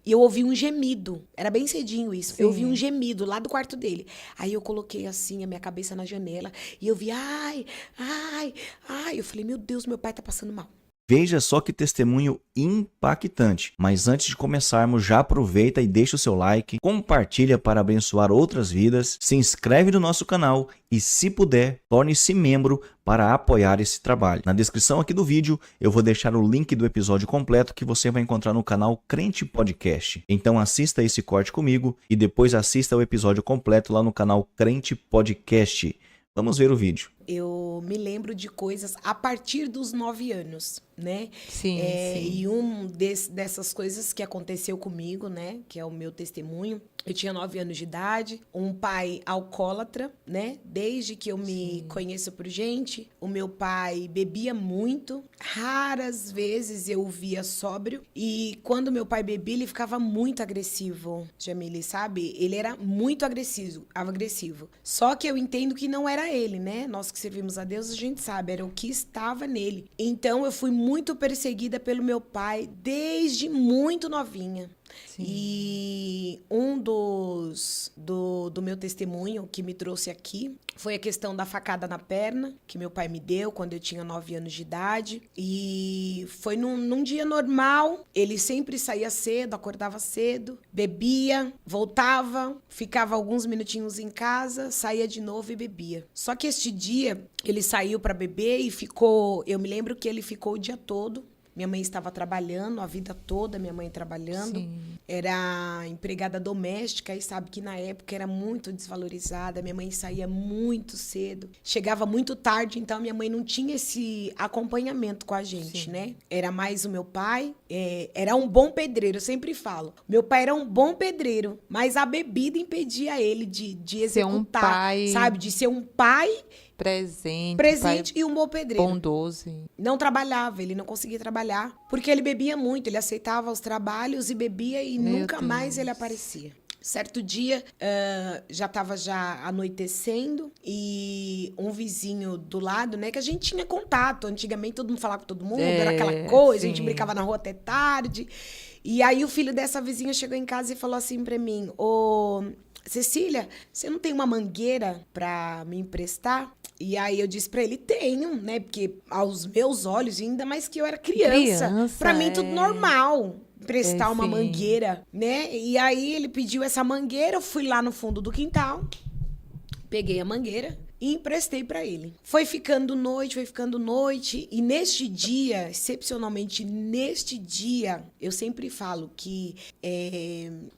E eu ouvi um gemido. Era bem cedinho isso. Sim. Eu ouvi um gemido lá do quarto dele. Aí eu coloquei assim a minha cabeça na janela e eu vi, ai, ai, ai. Eu falei, meu Deus, meu pai tá passando mal. Veja só que testemunho impactante. Mas antes de começarmos, já aproveita e deixa o seu like, compartilha para abençoar outras vidas, se inscreve no nosso canal e, se puder, torne-se membro para apoiar esse trabalho. Na descrição aqui do vídeo eu vou deixar o link do episódio completo que você vai encontrar no canal Crente Podcast. Então assista esse corte comigo e depois assista o episódio completo lá no canal Crente Podcast. Vamos ver o vídeo. Eu me lembro de coisas a partir dos 9 anos, né? Sim, sim. E dessas coisas que aconteceu comigo, né? Que é o meu testemunho. Eu tinha 9 anos de idade, um pai alcoólatra, né? Desde que eu me conheço por gente, o meu pai bebia muito. Raras vezes eu o via sóbrio. E quando meu pai bebia, ele ficava muito agressivo, Jamile, sabe? Ele era muito agressivo. Só que eu entendo que não era ele, né? Nós que servimos a Deus, a gente sabe, era o que estava nele. Então, eu fui muito perseguida pelo meu pai desde muito novinha. Sim. E um do meu testemunho que me trouxe aqui foi a questão da facada na perna que meu pai me deu quando eu tinha 9 anos de idade. E foi num dia normal, ele sempre saía cedo, acordava cedo, bebia, voltava, ficava alguns minutinhos em casa, saía de novo e bebia. Só que este dia ele saiu para beber e ficou, eu me lembro que ele ficou o dia todo. Minha mãe estava trabalhando a vida toda, minha mãe trabalhando. Sim. Era empregada doméstica e sabe que na época era muito desvalorizada. Minha mãe saía muito cedo, chegava muito tarde, então minha mãe não tinha esse acompanhamento com a gente, Sim. né? Era mais o meu pai, era um bom pedreiro, eu sempre falo. Meu pai era um bom pedreiro, mas a bebida impedia ele de executar, um pai sabe? De ser um pai presente pai e um bom pedreiro. bondoso. Não trabalhava, ele não conseguia trabalhar, porque ele bebia muito, ele aceitava os trabalhos e bebia e Meu nunca mais Deus. ele aparecia. Certo dia, já estava já anoitecendo e um vizinho do lado, né, que a gente tinha contato, antigamente todo mundo falava com todo mundo, era aquela coisa, a gente sim. brincava na rua até tarde. E aí o filho dessa vizinha chegou em casa e falou assim pra mim, ô Cecília, você não tem uma mangueira pra me emprestar? E aí eu disse pra ele, tenho, né? Porque aos meus olhos, ainda mais que eu era criança. Pra mim, tudo normal. Emprestar uma sim. mangueira, né? E aí ele pediu essa mangueira, eu fui lá no fundo do quintal, peguei a mangueira e emprestei pra ele. Foi ficando noite, e neste dia, excepcionalmente neste dia, eu sempre falo que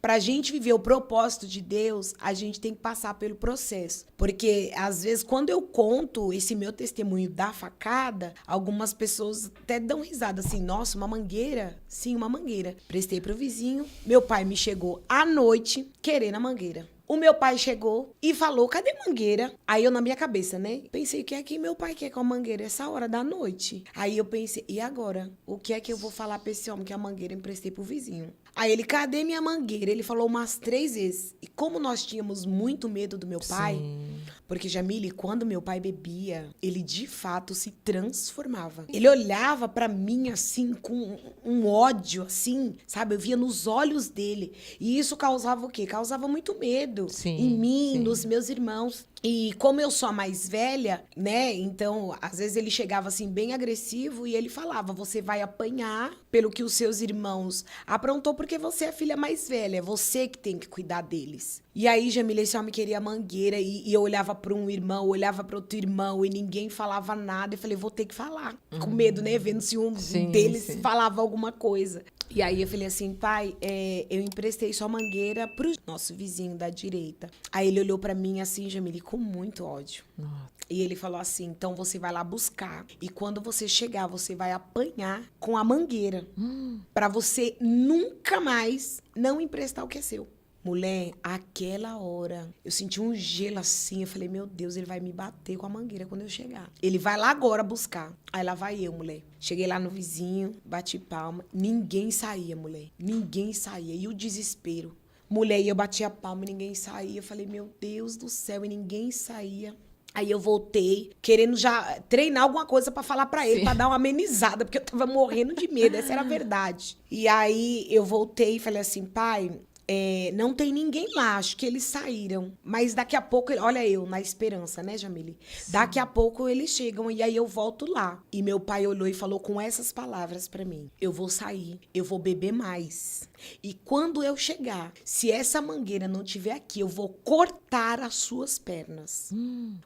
pra gente viver o propósito de Deus, a gente tem que passar pelo processo. Porque, às vezes, quando eu conto esse meu testemunho da facada, algumas pessoas até dão risada, assim, nossa, uma mangueira? Sim, uma mangueira. Prestei pro vizinho, meu pai me chegou à noite querendo a mangueira. O meu pai chegou e falou, cadê a mangueira? Aí eu, na minha cabeça, né? Pensei, o que é que meu pai quer com a mangueira essa hora da noite? Aí eu pensei, e agora? O que é que eu vou falar pra esse homem que a mangueira eu emprestei pro vizinho? Aí ele, cadê minha mangueira? Ele falou umas 3 vezes. E como nós tínhamos muito medo do meu pai, Sim. porque, Jamile, quando meu pai bebia, ele de fato se transformava. Ele olhava pra mim assim, com um ódio, assim, sabe? Eu via nos olhos dele. E isso causava o quê? Causava muito medo Sim, em mim, sim. nos meus irmãos. E como eu sou a mais velha, né? Então, às vezes ele chegava assim bem agressivo e ele falava: "Você vai apanhar pelo que os seus irmãos aprontou porque você é a filha mais velha, é você que tem que cuidar deles". E aí, Jamila, esse homem queria mangueira e eu olhava para um irmão, olhava para outro irmão e ninguém falava nada. Eu falei: "Vou ter que falar". Com medo, né? Vendo se um Sim, deles sim. falava alguma coisa. E aí eu falei assim, pai, eu emprestei sua mangueira pro nosso vizinho da direita. Aí ele olhou pra mim assim, Jamile, com muito ódio. Nossa. E ele falou assim, então você vai lá buscar. E quando você chegar, você vai apanhar com a mangueira. Pra você nunca mais não emprestar o que é seu. Mulher, aquela hora, eu senti um gelo assim, eu falei, meu Deus, ele vai me bater com a mangueira quando eu chegar. Ele vai lá agora buscar. Aí lá vai eu, mulher. Cheguei lá no vizinho, bati palma, ninguém saía, mulher. Ninguém saía. E o desespero. Mulher, e eu bati a palma e ninguém saía. Eu falei, meu Deus do céu, e ninguém saía. Aí eu voltei, querendo já treinar alguma coisa pra falar pra ele, pra dar uma amenizada, porque eu tava morrendo de medo, essa era a verdade. E aí eu voltei e falei assim, pai, não tem ninguém lá, acho que eles saíram. Mas daqui a pouco, olha eu, na esperança, né, Jamile? Daqui a pouco eles chegam e aí eu volto lá. E meu pai olhou e falou com essas palavras pra mim: eu vou sair, eu vou beber mais. E quando eu chegar, se essa mangueira não estiver aqui, eu vou cortar as suas pernas.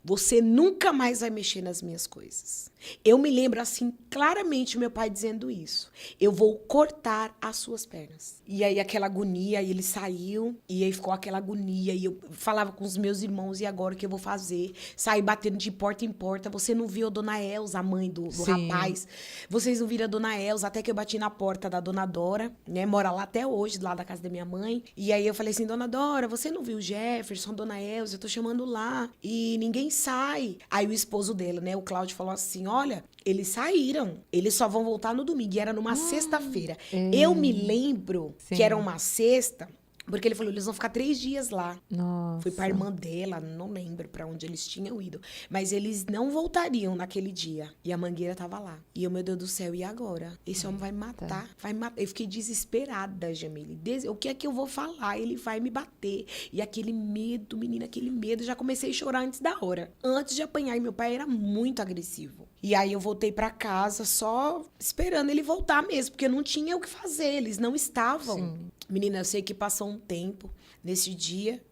Você nunca mais vai mexer nas minhas coisas. Eu me lembro assim claramente meu pai dizendo isso. Eu vou cortar as suas pernas. E aí aquela agonia, e ele saiu, e aí ficou aquela agonia, e eu falava com os meus irmãos, e agora o que eu vou fazer? Saí batendo de porta em porta. Você não viu a dona Elza, a mãe do rapaz? Vocês não viram a dona Elza? Até que eu bati na porta da dona Dora, né? Mora lá até hoje, lá da casa da minha mãe. E aí eu falei assim, dona Dora, você não viu o Jefferson, a dona Elza? Eu tô chamando lá. E ninguém sai. Aí o esposo dela, né? O Cláudio falou assim, olha, eles saíram. Eles só vão voltar no domingo. E era numa sexta-feira. Eu me lembro que era uma sexta, porque ele falou, eles vão ficar 3 dias lá. Nossa. Fui pra irmã dela, não lembro pra onde eles tinham ido. Mas eles não voltariam naquele dia. E a mangueira tava lá. E eu, meu Deus do céu, e agora? Esse homem vai me matar. Vai me matar. Eu fiquei desesperada, Jamile. O que é que eu vou falar? Ele vai me bater. E aquele medo, menina, aquele medo. Já comecei a chorar antes da hora. Antes de apanhar. E meu pai era muito agressivo. E aí eu voltei pra casa só esperando ele voltar mesmo. Porque não tinha o que fazer. Eles não estavam. Sim. Menina, eu sei que passou um tempo. Nesse dia,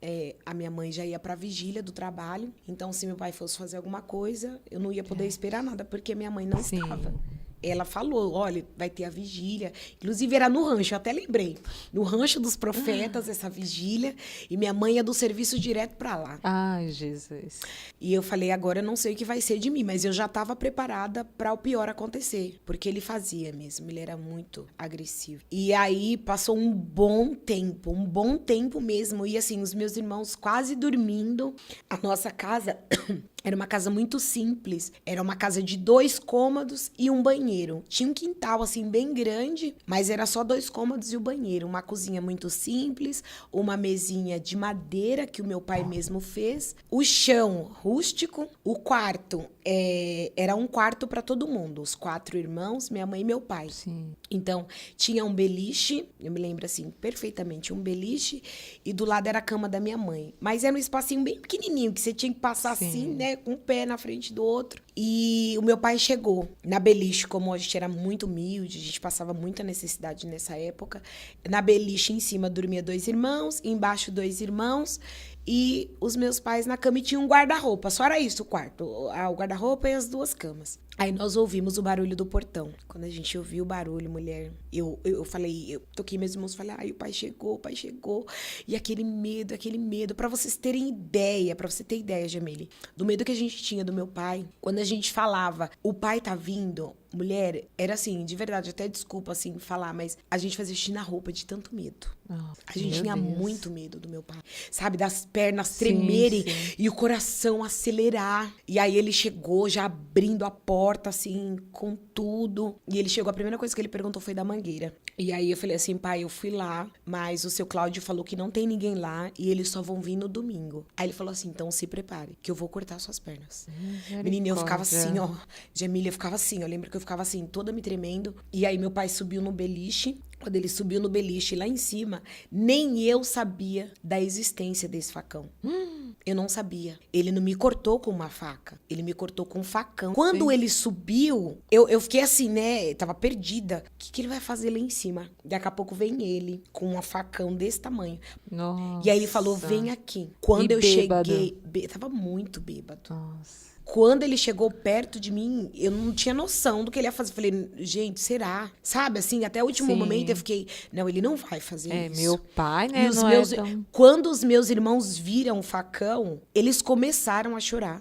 a minha mãe já ia pra vigília do trabalho. Então, se meu pai fosse fazer alguma coisa, eu não ia poder esperar nada, porque minha mãe não estava. Ela falou, olha, vai ter a vigília. Inclusive, era no rancho, eu até lembrei. No rancho dos profetas, essa vigília. E minha mãe ia do serviço direto pra lá. Ai, Jesus. E eu falei, agora eu não sei o que vai ser de mim. Mas eu já estava preparada para o pior acontecer. Porque ele fazia mesmo, ele era muito agressivo. E aí, passou um bom tempo mesmo. E assim, os meus irmãos quase dormindo. A nossa casa... Era uma casa muito simples. Era uma casa de 2 cômodos e um banheiro. Tinha um quintal, assim, bem grande, mas era só 2 cômodos e o banheiro. Uma cozinha muito simples, uma mesinha de madeira que o meu pai mesmo fez. O chão rústico. O quarto era um quarto para todo mundo. Os 4 irmãos, minha mãe e meu pai. Sim. Então, tinha um beliche, eu me lembro assim, perfeitamente, um beliche, e do lado era a cama da minha mãe. Mas era um espacinho bem pequenininho, que você tinha que passar assim, né, com um pé na frente do outro. E o meu pai chegou na beliche, como a gente era muito humilde, a gente passava muita necessidade nessa época. Na beliche, em cima, dormia 2 irmãos, embaixo 2 irmãos, e os meus pais na cama, e tinha um guarda-roupa. Só era isso o quarto, o guarda-roupa e as 2 camas. Aí nós ouvimos o barulho do portão. Quando a gente ouviu o barulho, mulher, eu falei, eu toquei meus irmãos, falei, ai, o pai chegou. E aquele medo, pra vocês terem ideia, pra você ter ideia, Jamile, do medo que a gente tinha do meu pai, quando a gente falava, o pai tá vindo, mulher, era assim, de verdade, até desculpa, assim, falar, mas a gente fazia xixi na roupa de tanto medo. A gente tinha muito medo do meu pai, sabe, das pernas tremerem e o coração acelerar. E aí ele chegou já abrindo a porta, assim, com tudo. E ele chegou, a primeira coisa que ele perguntou foi da mangueira. E aí eu falei assim, pai, eu fui lá, mas o seu Cláudio falou que não tem ninguém lá e eles só vão vir no domingo. Aí ele falou assim, então se prepare, que eu vou cortar suas pernas. Menina, eu ficava assim, ó, Jamília, eu ficava assim, eu lembro que eu ficava assim, toda me tremendo. E aí meu pai subiu no beliche. Quando ele subiu no beliche lá em cima, nem eu sabia da existência desse facão. Eu não sabia. Ele não me cortou com uma faca. Ele me cortou com um facão. Quando ele subiu, eu fiquei assim, né? Tava perdida. O que ele vai fazer lá em cima? Daqui a pouco vem ele com um facão desse tamanho. Nossa. E aí ele falou, vem aqui. Quando eu cheguei... Tava muito bêbado. Nossa. Quando ele chegou perto de mim, eu não tinha noção do que ele ia fazer. Falei, gente, será? Sabe, assim, até o último momento eu fiquei, não, ele não vai fazer isso. Meu pai, né, Quando os meus irmãos viram o facão, eles começaram a chorar.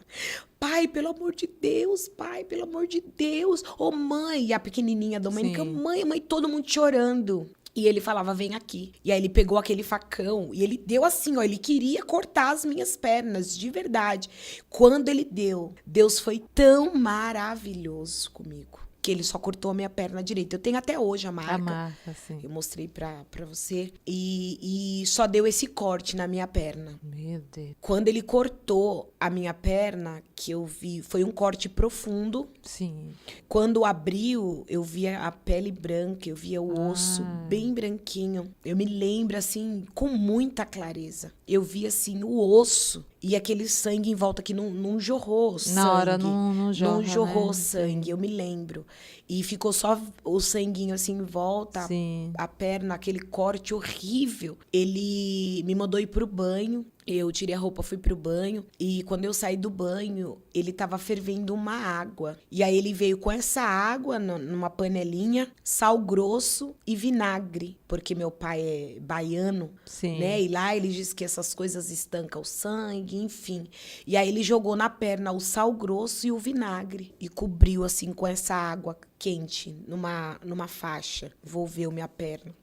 Pai, pelo amor de Deus, pai, pelo amor de Deus. Ô, mãe, e a pequenininha Domênica, mãe, todo mundo chorando. E ele falava, vem aqui. E aí ele pegou aquele facão e ele deu assim, ó, ele queria cortar as minhas pernas, de verdade. Quando ele deu, Deus foi tão maravilhoso comigo. que ele só cortou a minha perna direita. Eu tenho até hoje a marca. A marca, sim. Eu mostrei pra você. E só deu esse corte na minha perna. Meu Deus. Quando ele cortou a minha perna, que eu vi, foi um corte profundo. Sim. Quando abriu, eu via a pele branca, eu via o osso bem branquinho. Eu me lembro, assim, com muita clareza. Eu via, assim, o osso e aquele sangue em volta que não jorrou sangue. Na hora não jorra, Não jorrou né? sangue, eu me lembro. E ficou só o sanguinho, assim, em volta, Sim. a perna, aquele corte horrível. Ele me mandou ir pro banho. Eu tirei a roupa, fui pro banho. E quando eu saí do banho, ele tava fervendo uma água. E aí ele veio com essa água numa panelinha, sal grosso e vinagre. Porque meu pai é baiano, Sim. né? E lá ele diz que essas coisas estancam o sangue, enfim. E aí ele jogou na perna o sal grosso e o vinagre. E cobriu, assim, com essa água quente, numa faixa. Envolveu minha perna.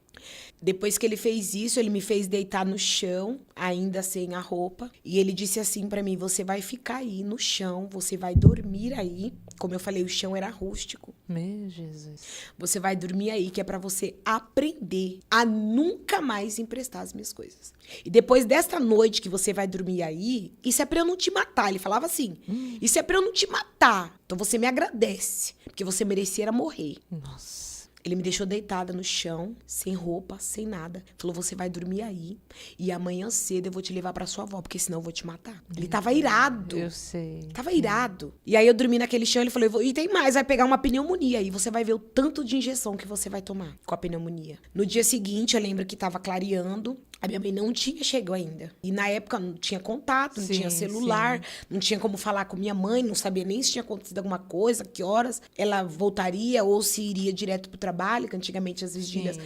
Depois que ele fez isso, ele me fez deitar no chão, ainda sem a roupa. E ele disse assim pra mim, você vai ficar aí no chão, você vai dormir aí. Como eu falei, o chão era rústico. Meu Jesus. Você vai dormir aí, que é pra você aprender a nunca mais emprestar as minhas coisas. E depois desta noite que você vai dormir aí, isso é pra eu não te matar. Ele falava assim, isso é pra eu não te matar. Então você me agradece, porque você merecia morrer. Nossa. Ele me deixou deitada no chão, sem roupa, sem nada. Falou, você vai dormir aí e amanhã cedo eu vou te levar pra sua avó, porque senão eu vou te matar. Ele tava irado. Eu sei. Tava irado. E aí eu dormi naquele chão, ele falou, e tem mais, vai pegar uma pneumonia aí, você vai ver o tanto de injeção que você vai tomar com a pneumonia. No dia seguinte, eu lembro que tava clareando, a minha mãe não tinha chegado ainda. E na época não tinha contato, não Sim, tinha celular, não tinha como falar com minha mãe, não sabia nem se tinha acontecido alguma coisa, que horas ela voltaria ou se iria direto pro trabalho, que antigamente as vigílias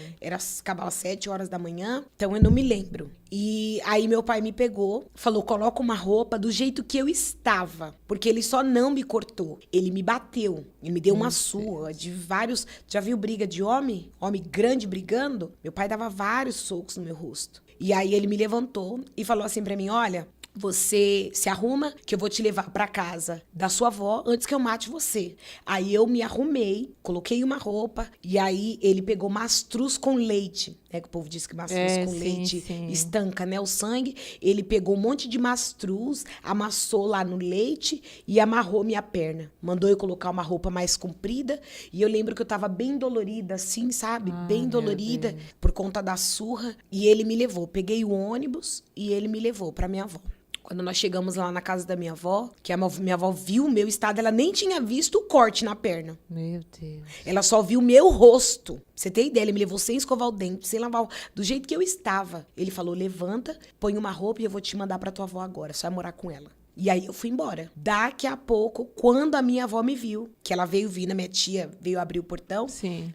acabava às 7 horas da manhã. Então eu não me lembro. E aí meu pai me pegou, falou, coloca uma roupa do jeito que eu estava. Porque ele só não me cortou, ele me bateu. Ele me deu uma surra de vários... Já viu briga de homem? Homem grande brigando? Meu pai dava vários socos no meu rosto. E aí ele me levantou e falou assim pra mim, olha... Você se arruma que eu vou te levar pra casa da sua avó antes que eu mate você. Aí eu me arrumei, coloquei uma roupa e aí ele pegou mastruz com leite. Que o povo diz que mastruz com leite estanca, né, o sangue. Ele pegou um monte de mastruz, amassou lá no leite e amarrou minha perna. Mandou eu colocar uma roupa mais comprida e eu lembro que eu tava bem dolorida, assim, sabe? Bem dolorida por conta da surra. E ele me levou. Peguei o ônibus e ele me levou pra minha avó. Quando nós chegamos lá na casa da minha avó, que a minha avó viu o meu estado, ela nem tinha visto o corte na perna. Meu Deus. Ela só viu o meu rosto. Pra você ter ideia, ele me levou sem escovar o dente, sem lavar, do jeito que eu estava. Ele falou, levanta, põe uma roupa e eu vou te mandar pra tua avó agora, só vai morar com ela. E aí eu fui embora. Daqui a pouco, quando a minha avó me viu, que ela veio vindo, minha tia veio abrir o portão,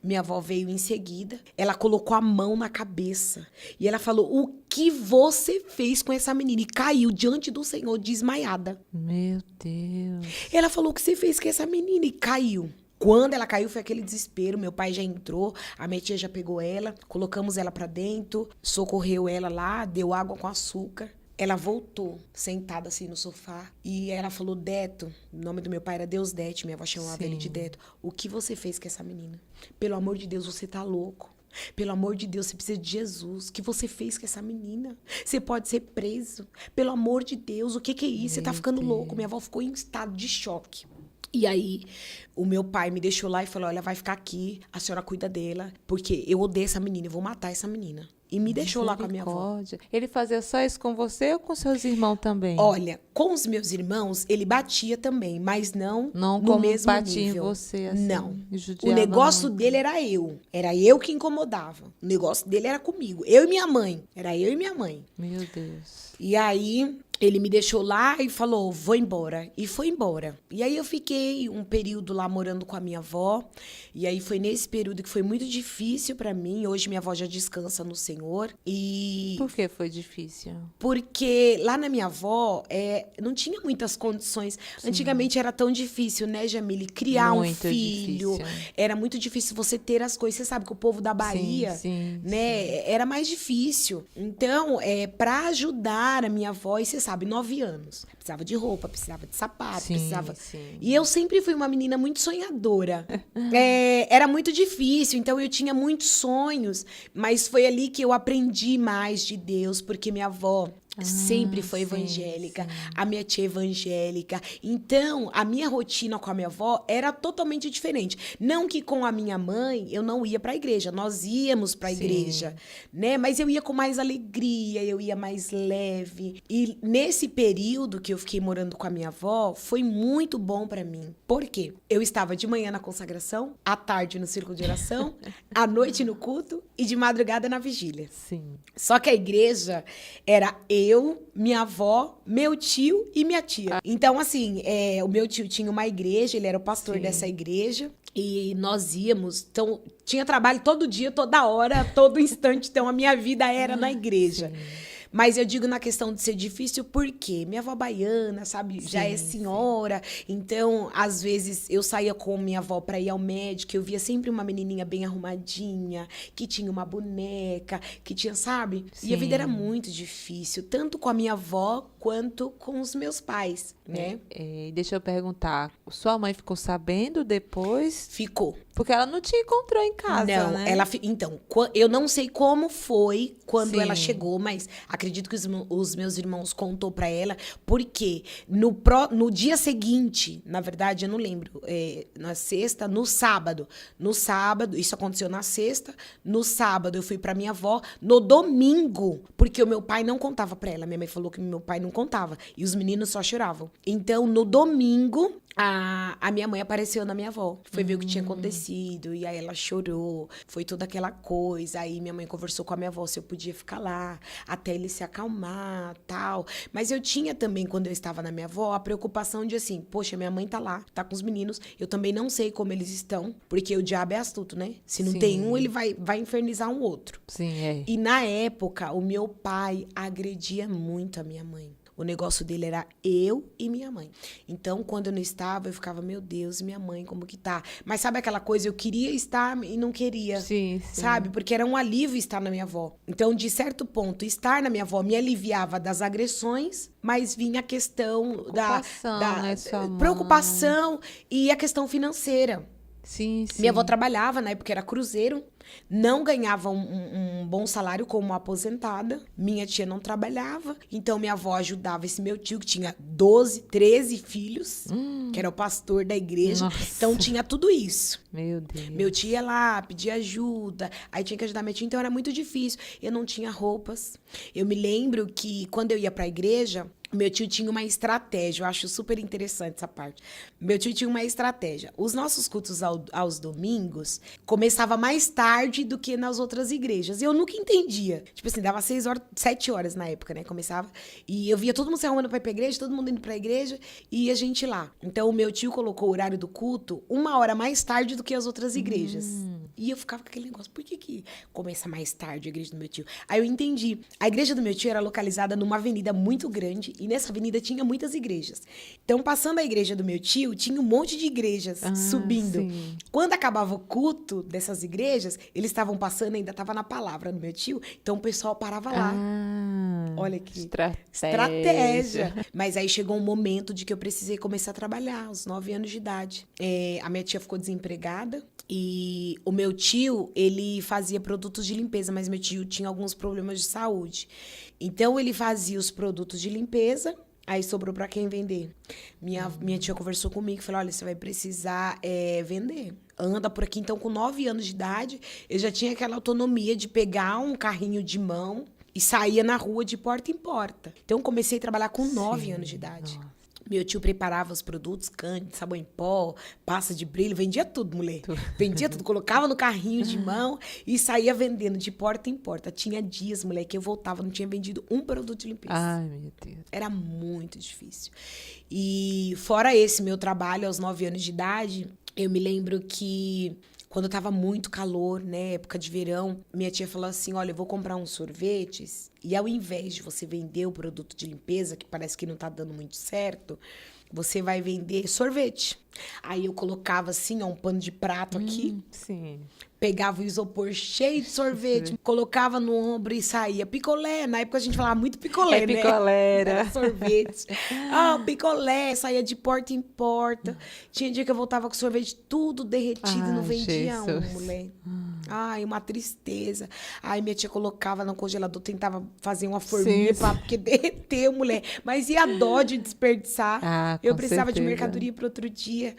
minha avó veio em seguida, ela colocou a mão na cabeça e ela falou, o que você fez com essa menina? E caiu diante do Senhor desmaiada. Meu Deus. Ela falou, o que você fez com essa menina? E caiu. Quando ela caiu, foi aquele desespero. Meu pai já entrou, a minha tia já pegou ela, colocamos ela pra dentro, socorreu ela lá, deu água com açúcar. Ela voltou, sentada assim no sofá, e ela falou, Deto, o nome do meu pai era Deusdete, minha avó chamava ele de Deto. O que você fez com essa menina? Pelo amor de Deus, você tá louco. Pelo amor de Deus, você precisa de Jesus. O que você fez com essa menina? Você pode ser preso. Pelo amor de Deus, o que é isso? Você tá ficando louco. Minha avó ficou em estado de choque. E aí, o meu pai me deixou lá e falou, olha, vai ficar aqui, a senhora cuida dela, porque eu odeio essa menina, eu vou matar essa menina. E me deixou lá com a minha avó. Ele fazia só isso com você ou com seus irmãos também? Olha, com os meus irmãos, ele batia também, mas não no como mesmo batia nível. Em você, assim, não. O negócio muito. dele era eu. Era eu que incomodava. O negócio dele era comigo. Eu e minha mãe. Era eu e minha mãe. Meu Deus. E aí, ele me deixou lá e falou, vou embora. E foi embora. E aí eu fiquei um período lá morando com a minha avó. E aí foi nesse período que foi muito difícil pra mim. Hoje minha avó já descansa no Senhor. E... Por que foi difícil? Porque lá na minha avó, não tinha muitas condições. Sim. Antigamente era tão difícil, né, Jamile? Criar muito um filho. Difícil. Era muito difícil você ter as coisas. Você sabe que o povo da Bahia, né, era mais difícil. Então, pra ajudar a minha avó, e você sabe, 9 anos. Precisava de roupa, precisava de sapato, Sim, precisava... sim. E eu sempre fui uma menina muito sonhadora. Era muito difícil, então eu tinha muitos sonhos, mas foi ali que eu aprendi mais de Deus, porque minha avó sempre foi sim, evangélica, sim. a minha tia é evangélica. Então, a minha rotina com a minha avó era totalmente diferente. Não que com a minha mãe eu não ia para a igreja, nós íamos para a Sim. igreja, né? Mas eu ia com mais alegria, eu ia mais leve. E nesse período que eu fiquei morando com a minha avó, foi muito bom para mim. Por quê? Eu estava de manhã na consagração, à tarde no círculo de oração, à noite no culto e de madrugada na vigília. Sim. Só que a igreja era eu, minha avó, meu tio e minha tia. Então, assim, o meu tio tinha uma igreja, ele era o pastor Sim. dessa igreja. E nós íamos, então, tinha trabalho todo dia, toda hora, todo instante. Então, a minha vida era na igreja. Sim. Mas eu digo na questão de ser difícil porque minha avó baiana, sabe, já é Sim, senhora. Então, às vezes, eu saía com minha avó para ir ao médico, eu via sempre uma menininha bem arrumadinha, que tinha uma boneca, que tinha, sabe? E a vida era Sim. muito difícil, tanto com a minha avó quanto com os meus pais, né? Deixa eu perguntar, sua mãe ficou sabendo depois? Ficou. Porque ela não te encontrou em casa, Não, né? então, eu não sei como foi quando Sim. ela chegou, mas acredito que os meus irmãos contou pra ela, porque no dia seguinte, na verdade, eu não lembro, na sexta, no sábado, isso aconteceu na sexta, no sábado eu fui pra minha avó, no domingo, porque o meu pai não contava pra ela, minha mãe falou que meu pai não contava, e os meninos só choravam. Então, no domingo, a minha mãe apareceu na minha avó, foi ver o que tinha acontecido, e aí ela chorou, foi toda aquela coisa, aí minha mãe conversou com a minha avó se eu podia ficar lá, até ele se acalmar, tal. Mas eu tinha também, quando eu estava na minha avó, a preocupação de assim, poxa, minha mãe tá lá, tá com os meninos, eu também não sei como eles estão, porque o diabo é astuto, né? Se não Sim. tem um, ele vai infernizar um outro. Sim, é. E na época, o meu pai agredia muito a minha mãe. O negócio dele era eu e minha mãe. Então, quando eu não estava, eu ficava, meu Deus, minha mãe, como que tá? Mas sabe aquela coisa, eu queria estar e não queria. Sim, sim. Sabe? Porque era um alívio estar na minha avó. Então, de certo ponto, estar na minha avó me aliviava das agressões, mas vinha a questão Preocupação, né, sua mãe? preocupação e a questão financeira. Sim, sim. Minha avó trabalhava, na época era cruzeiro, não ganhava um bom salário como aposentada. Minha tia não trabalhava, então minha avó ajudava esse meu tio, que tinha 12, 13 filhos, que era o pastor da igreja. Nossa. Então tinha tudo isso. Meu Deus. Meu tio ia lá, pedia ajuda, aí tinha que ajudar minha tia, então era muito difícil. Eu não tinha roupas. Eu me lembro que quando eu ia pra igreja, meu tio tinha uma estratégia, eu acho super interessante essa parte. Meu tio tinha uma estratégia. Os nossos cultos aos domingos começava mais tarde do que nas outras igrejas. E eu nunca entendia. Tipo assim, dava 6 horas, 7 horas na época, né? Começava. E eu via todo mundo se arrumando pra ir pra igreja, todo mundo indo pra igreja e a gente lá. Então, o meu tio colocou o horário do culto 1 hora mais tarde do que as outras igrejas. E eu ficava com aquele negócio, por que começa mais tarde a igreja do meu tio? Aí eu entendi. A igreja do meu tio era localizada numa avenida muito grande e nessa avenida tinha muitas igrejas. Então, passando a igreja do meu tio, tinha um monte de igrejas subindo. Sim. Quando acabava o culto dessas igrejas, eles estavam passando, ainda estava na palavra do meu tio, então o pessoal parava lá. Olha que estratégia. Mas aí chegou um momento de que eu precisei começar a trabalhar, aos 9 anos de idade. A minha tia ficou desempregada e o meu tio, ele fazia produtos de limpeza, mas meu tio tinha alguns problemas de saúde. Então, ele fazia os produtos de limpeza, aí sobrou para quem vender. Minha tia conversou comigo e falou, olha, você vai precisar vender. Anda por aqui. Então, com 9 anos de idade, eu já tinha aquela autonomia de pegar um carrinho de mão e saía na rua de porta em porta. Então, eu comecei a trabalhar com 9 anos de idade. Nossa. Meu tio preparava os produtos, cândido, sabão em pó, pasta de brilho, vendia tudo, mulher. Vendia tudo, colocava no carrinho de mão e saía vendendo de porta em porta. Tinha dias, mulher, que eu voltava, não tinha vendido um produto de limpeza. Ai, meu Deus. Era muito difícil. E fora esse meu trabalho aos 9 anos de idade, eu me lembro que quando tava muito calor, né, época de verão, minha tia falou assim, olha, eu vou comprar uns sorvetes e ao invés de você vender o produto de limpeza, que parece que não tá dando muito certo, você vai vender sorvete. Aí eu colocava assim, ó, um pano de prato aqui, Sim. pegava o isopor cheio de sorvete, colocava no ombro e saía. Picolé, na época a gente falava muito picolé, né? Picolé. Era sorvete. Picolé, saía de porta em porta. Tinha dia que eu voltava com sorvete tudo derretido, não vendia mulher. Ai, uma tristeza. Aí minha tia colocava no congelador, tentava fazer uma forminha porque derreteu, mulher. Mas e a dó de desperdiçar? Eu precisava de mercadoria para outro dia.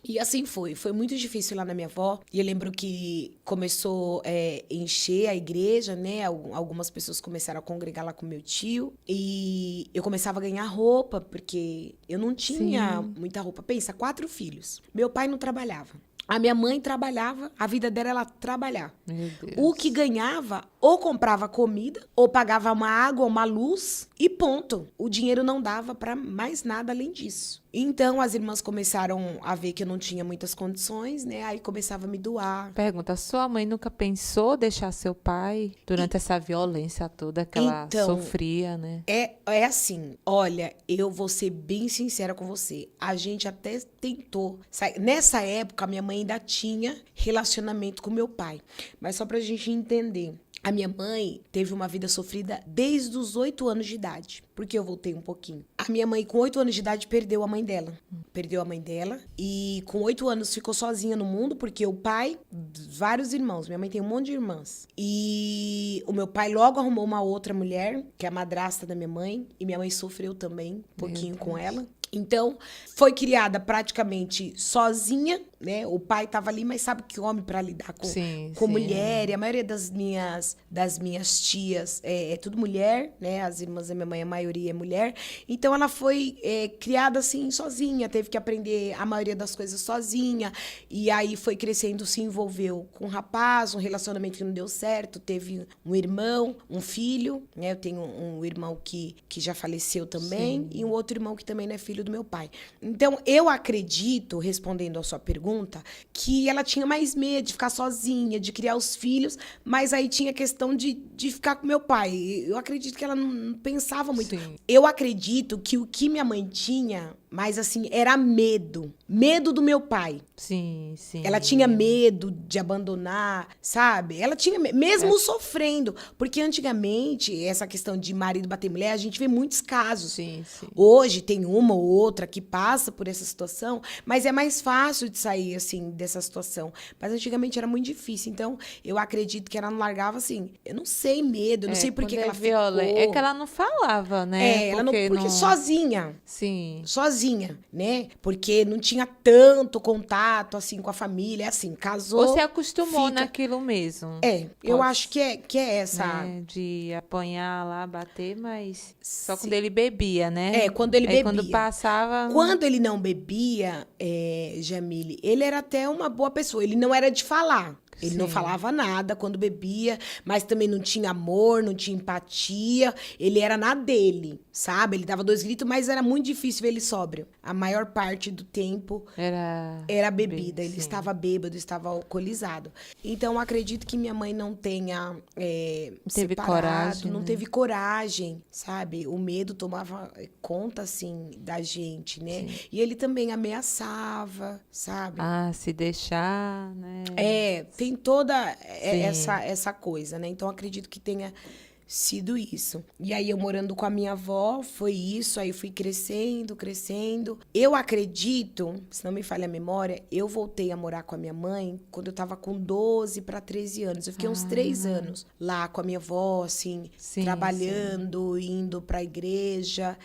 E assim foi. Foi muito difícil lá na minha avó. E eu lembro que começou a encher a igreja, né? Algumas pessoas começaram a congregar lá com meu tio. E eu começava a ganhar roupa, porque eu não tinha muita roupa. Pensa, 4 filhos. Meu pai não trabalhava. A minha mãe trabalhava, a vida dela era trabalhar. Meu Deus. O que ganhava, ou comprava comida, ou pagava uma água, uma luz, e ponto. O dinheiro não dava para mais nada além disso. Então, as irmãs começaram a ver que eu não tinha muitas condições, né? Aí começava a me doar. Pergunta, sua mãe nunca pensou deixar seu pai durante essa violência toda que ela sofria, né? É assim, olha, eu vou ser bem sincera com você. A gente até tentou. Nessa época, a minha mãe ainda tinha relacionamento com meu pai. Mas só pra gente entender. A minha mãe teve uma vida sofrida desde os 8 anos de idade. Porque eu voltei um pouquinho. A minha mãe, com 8 anos de idade, perdeu a mãe dela. Perdeu a mãe dela. E com 8 anos ficou sozinha no mundo, porque o pai, vários irmãos. Minha mãe tem um monte de irmãs. E o meu pai logo arrumou uma outra mulher, que é a madrasta da minha mãe. E minha mãe sofreu também um pouquinho com ela. Então, foi criada praticamente sozinha, né? O pai estava ali, mas sabe que homem para lidar com mulher. E a maioria das minhas tias é tudo mulher, né? As irmãs da minha mãe, a maioria é mulher. Então, ela foi criada assim, sozinha. Teve que aprender a maioria das coisas sozinha. E aí foi crescendo, se envolveu com um rapaz, um relacionamento que não deu certo. Teve um irmão, um filho, né? Eu tenho um irmão que já faleceu também. E um outro irmão que também não é filho do meu pai. Então, eu acredito, respondendo a sua pergunta, que ela tinha mais medo de ficar sozinha, de criar os filhos, mas aí tinha a questão de ficar com meu pai. Eu acredito que ela não pensava muito. Sim. Eu acredito que o que minha mãe tinha, mas assim, era medo. Medo do meu pai. Sim. Ela tinha medo de abandonar, sabe? Ela tinha mesmo sofrendo. Porque antigamente, essa questão de marido bater mulher, a gente vê muitos casos. Sim. Hoje tem uma ou outra que passa por essa situação, mas é mais fácil de sair, assim, dessa situação. Mas antigamente era muito difícil. Então, eu acredito que ela não largava, assim, eu não sei medo, eu não sei por que ela ficou. É que ela não falava, né? Porque sozinha. Sim. Sozinha, né? Porque não tinha tanto contato, assim, com a família, assim, casou. Você acostumou naquilo mesmo. Eu acho que é essa... Né? De apanhar lá, bater, mas só quando ele bebia, né? Quando ele bebia. Quando passava... Quando ele não bebia, Jamile, ele era até uma boa pessoa. Ele não era de falar. Ele não falava nada quando bebia, mas também não tinha amor, não tinha empatia. Ele era na dele, sabe? Ele dava 2 gritos, mas era muito difícil ver ele sóbrio. A maior parte do tempo era bebida. Ele estava bêbado, estava alcoolizado. Então, acredito que minha mãe não tenha teve coragem, não né? teve coragem, sabe? O medo tomava conta, assim, da gente, né? Sim. E ele também ameaçava, sabe? Se deixar, né? Tem toda essa coisa, né? Então, acredito que tenha sido isso. E aí, eu morando com a minha avó, foi isso. Aí, eu fui crescendo. Eu acredito, se não me falha a memória, eu voltei a morar com a minha mãe quando eu tava com 12 para 13 anos. Eu fiquei uns 3 anos lá com a minha avó, assim, trabalhando, indo pra igreja.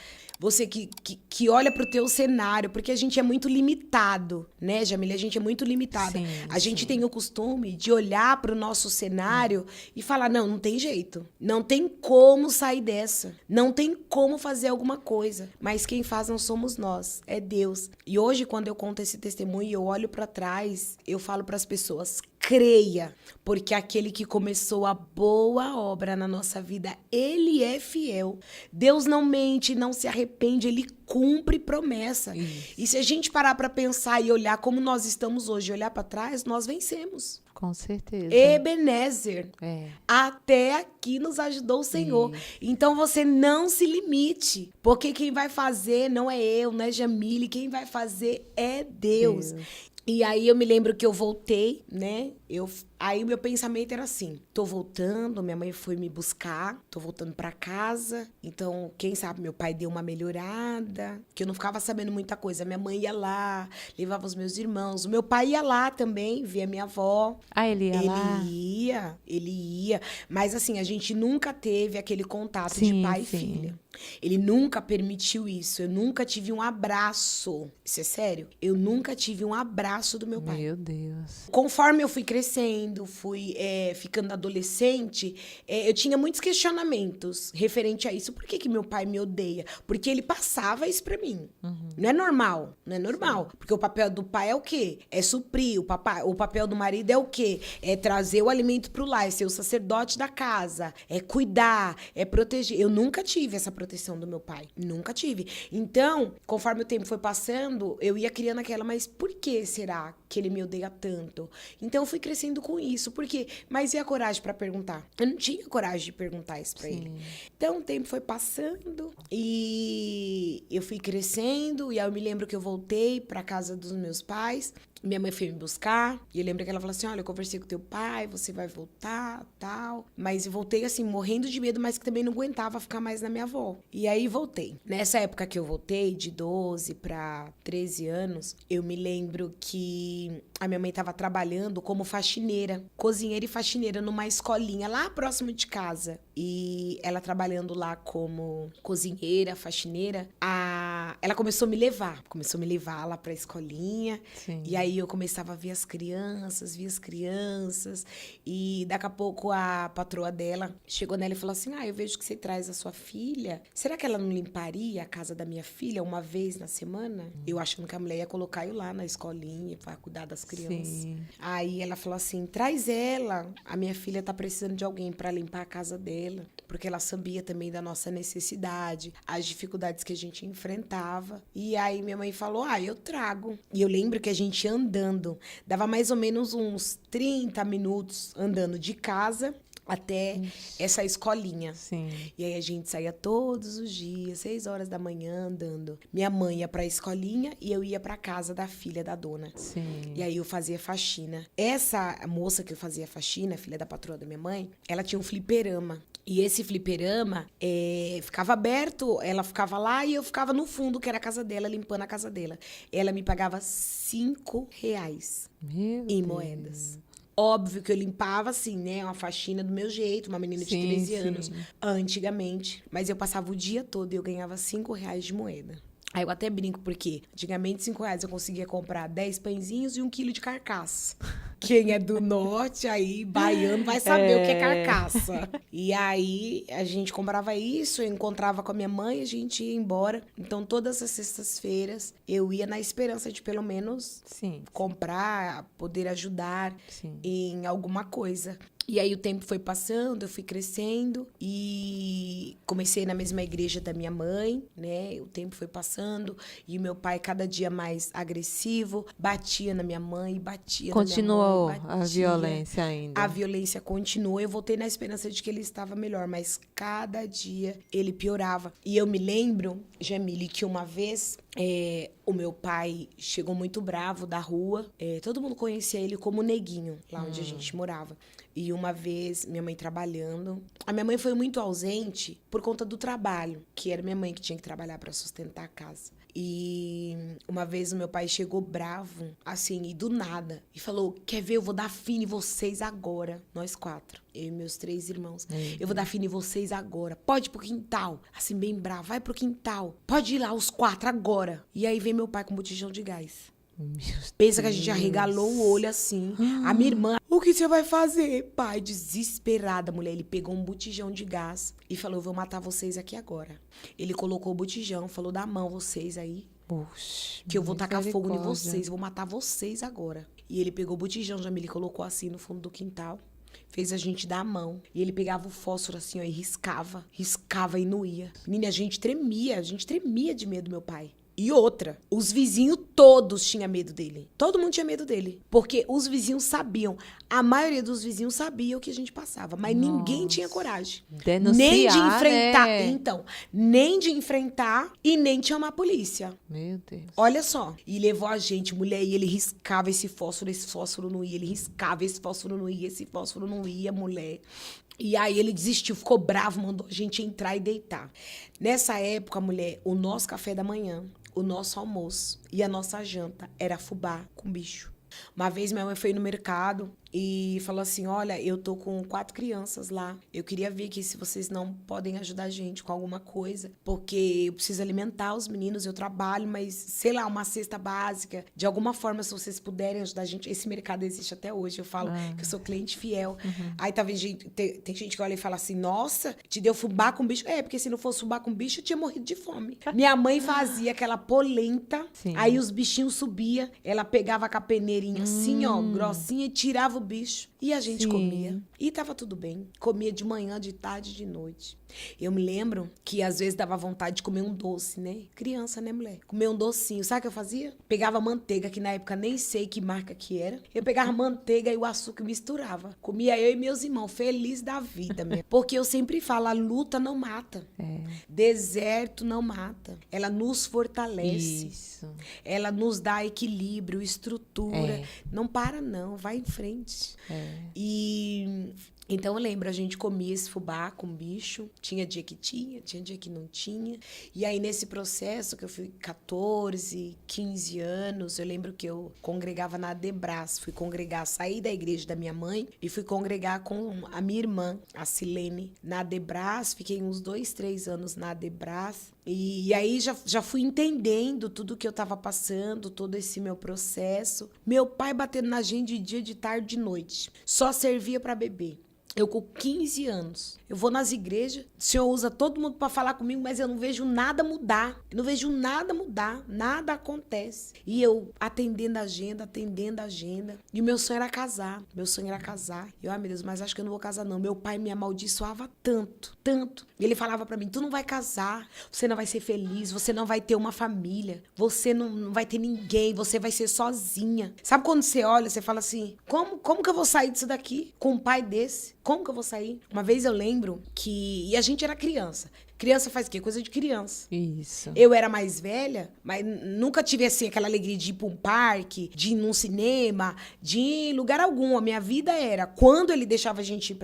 Você que olha pro teu cenário, porque a gente é muito limitado, né, Jamile? A gente é muito limitada. A gente tem o costume de olhar pro nosso cenário e falar, não tem jeito. Não tem como sair dessa. Não tem como fazer alguma coisa. Mas quem faz não somos nós, é Deus. E hoje, quando eu conto esse testemunho e eu olho pra trás, eu falo pras pessoas, creia, porque aquele que começou a boa obra na nossa vida, ele é fiel. Deus não mente, não se arrepende, ele cumpre promessa. Isso. E se a gente parar para pensar e olhar como nós estamos hoje, olhar para trás, nós vencemos. Com certeza. Ebenezer. Até aqui nos ajudou o Senhor. Então você não se limite, porque quem vai fazer não é eu, não é Jamile, quem vai fazer é Deus. E aí eu me lembro que eu voltei, né? Aí o meu pensamento era assim, tô voltando, minha mãe foi me buscar, tô voltando pra casa, então, quem sabe, meu pai deu uma melhorada, que eu não ficava sabendo muita coisa. Minha mãe ia lá, levava os meus irmãos, o meu pai ia lá também, via minha avó. Ah, ele ia lá? Ele ia, mas assim, a gente nunca teve aquele contato de Sim, pai e sim. filha. Ele nunca permitiu isso, eu nunca tive um abraço, isso é sério, eu nunca tive um abraço do meu pai. Meu Deus. Conforme eu fui crescendo, fui ficando adolescente, eu tinha muitos questionamentos referente a isso. Por que que meu pai me odeia? Porque ele passava isso pra mim. Não é normal, não é normal. Porque o papel do pai é o quê? É suprir. O papel do marido é o quê? É trazer o alimento pro lar, é ser o sacerdote da casa, é cuidar, é proteger. Eu nunca tive essa proteção do meu pai. Nunca tive. Então, conforme o tempo foi passando, eu ia criando aquela, mas por que será que ele me odeia tanto? Então eu fui crescendo com isso, porque mas e a coragem pra perguntar? Eu não tinha coragem de perguntar isso pra ele. Então o tempo foi passando e eu fui crescendo e aí eu me lembro que eu voltei pra casa dos meus pais. Minha mãe foi me buscar e eu lembro que ela falou assim, olha, eu conversei com teu pai, você vai voltar, tal. Mas eu voltei assim, morrendo de medo, mas que também não aguentava ficar mais na minha avó. E aí voltei. Nessa época que eu voltei, de 12 para 13 anos, eu me lembro que a minha mãe estava trabalhando como faxineira, cozinheira e faxineira numa escolinha lá próximo de casa. E ela trabalhando lá como cozinheira, faxineira, ela começou a me levar lá pra escolinha. Sim. E aí eu começava a ver as crianças, e daqui a pouco a patroa dela chegou nela e falou assim, eu vejo que você traz a sua filha, será que ela não limparia a casa da minha filha uma vez na semana? Eu achando que a mulher ia colocar eu lá na escolinha pra cuidar das crianças. Sim. Aí ela falou assim, traz ela, a minha filha tá precisando de alguém pra limpar a casa dela, porque ela sabia também da nossa necessidade, as dificuldades que a gente enfrentava. E aí minha mãe falou, eu trago. E eu lembro que a gente andando, dava mais ou menos uns 30 minutos andando de casa até essa escolinha. Sim. E aí a gente saía todos os dias, 6 horas da manhã andando. Minha mãe ia pra escolinha e eu ia pra casa da filha da dona. Sim. E aí eu fazia faxina. Essa moça que eu fazia faxina, filha da patroa da minha mãe, ela tinha um fliperama. E esse fliperama ficava aberto, ela ficava lá e eu ficava no fundo, que era a casa dela, limpando a casa dela. Ela me pagava R$5 em moedas. Óbvio que eu limpava, assim, né? Uma faxina do meu jeito, uma menina de 13 anos, antigamente. Mas eu passava o dia todo e eu ganhava R$5 de moeda. Aí eu até brinco, porque antigamente R$5 eu conseguia comprar 10 pãezinhos e 1 quilo de carcaça. Quem é do norte, aí, baiano, vai saber o que é carcaça. E aí, a gente comprava isso, eu encontrava com a minha mãe, a gente ia embora. Então, todas as sextas-feiras, eu ia na esperança de, pelo menos, comprar, poder ajudar em alguma coisa. E aí o tempo foi passando, eu fui crescendo e comecei na mesma igreja da minha mãe, né? O tempo foi passando e o meu pai cada dia mais agressivo, batia na minha mãe, batia Continuou na minha mãe, a violência ainda. A violência continuou. Eu voltei na esperança de que ele estava melhor, mas cada dia ele piorava. E eu me lembro, Jamile, que uma vez o meu pai chegou muito bravo da rua. Todo mundo conhecia ele como Neguinho, lá onde a gente morava. E uma vez, minha mãe trabalhando... A minha mãe foi muito ausente por conta do trabalho, que era minha mãe que tinha que trabalhar para sustentar a casa. E uma vez o meu pai chegou bravo, assim, e do nada. E falou, quer ver, eu vou dar fim em vocês agora. Nós 4, eu e meus 3 irmãos. Eu vou dar fim em vocês agora. Pode ir pro quintal. Assim, bem bravo, vai pro quintal. Pode ir lá, os 4, agora. E aí vem meu pai com um botijão de gás. Pensa que a gente arregalou o olho assim. A minha irmã, o que você vai fazer? Pai, desesperada, mulher. Ele pegou um botijão de gás e falou, eu vou matar vocês aqui agora. Ele colocou o botijão, falou, dá a mão vocês aí. Puxa, que eu vou tacar fogo em vocês, vou matar vocês agora. E ele pegou o botijão, Jamile, colocou assim no fundo do quintal. Fez a gente dar a mão. E ele pegava o fósforo assim, ó, e riscava e não ia. Menina, a gente tremia de medo do meu pai. E outra, os vizinhos todos tinham medo dele. Todo mundo tinha medo dele. Porque os vizinhos sabiam. A maioria dos vizinhos sabia o que a gente passava. Mas ninguém tinha coragem. Denunciar, nem de enfrentar. né? Então, nem de enfrentar e nem de chamar a polícia. Meu Deus. Olha só. E levou a gente, mulher, e ele riscava esse fósforo não ia. Ele riscava, esse fósforo não ia, esse fósforo não ia, mulher. E aí ele desistiu, ficou bravo, mandou a gente entrar e deitar. Nessa época, mulher, o nosso café da manhã, o nosso almoço e a nossa janta era fubá com bicho. Uma vez minha mãe foi no mercado e falou assim, olha, eu tô com 4 crianças lá. Eu queria ver aqui se vocês não podem ajudar a gente com alguma coisa, porque eu preciso alimentar os meninos, eu trabalho, mas, sei lá, uma cesta básica. De alguma forma, se vocês puderem ajudar a gente, esse mercado existe até hoje. Eu falo que eu sou cliente fiel. Aí tá vendo, tem gente que olha e fala assim, nossa, te deu fubá com bicho? É, porque se não fosse fubá com bicho, eu tinha morrido de fome. Minha mãe fazia aquela polenta, Sim. aí os bichinhos subiam, ela pegava com a peneirinha assim, ó, grossinha, e tirava o bicho. E a gente Sim. comia. E tava tudo bem. Comia de manhã, de tarde, de noite. Eu me lembro que às vezes dava vontade de comer um doce, né? Criança, né, mulher? Comer um docinho. Sabe o que eu fazia? Pegava manteiga, que na época nem sei que marca que era. Eu pegava manteiga e o açúcar e misturava. Comia eu e meus irmãos, feliz da vida, minha. Porque eu sempre falo, a luta não mata. Deserto não mata. Ela nos fortalece. Isso. Ela nos dá equilíbrio, estrutura. Não para, não. Vai em frente. E então eu lembro, a gente comia esse fubá com bicho. Tinha dia que tinha dia que não tinha. E aí nesse processo, que eu fui 14, 15 anos, eu lembro que eu congregava na Adebras. Fui congregar, saí da igreja da minha mãe e fui congregar com a minha irmã, a Silene, na Adebras. Fiquei uns 2, 3 anos na Adebras. E aí já fui entendendo tudo que eu tava passando, todo esse meu processo. Meu pai batendo na gente de dia, de tarde, de noite. Só servia para beber. Eu com 15 anos, eu vou nas igrejas, o Senhor usa todo mundo para falar comigo, mas eu não vejo nada mudar. Eu não vejo nada mudar, nada acontece. E eu atendendo a agenda. E o meu sonho era casar. E eu, ai meu Deus, mas acho que eu não vou casar não. Meu pai me amaldiçoava tanto. E ele falava para mim, tu não vai casar, você não vai ser feliz, você não vai ter uma família, você não vai ter ninguém, você vai ser sozinha. Sabe quando você olha, você fala assim, como que eu vou sair disso daqui com um pai desse? Como que eu vou sair? Uma vez eu lembro que... E a gente era criança. Criança faz o quê? Coisa de criança. Isso. Eu era mais velha, mas nunca tive, assim, aquela alegria de ir para um parque, de ir num cinema, de ir em lugar algum. A minha vida era, quando ele deixava a gente ir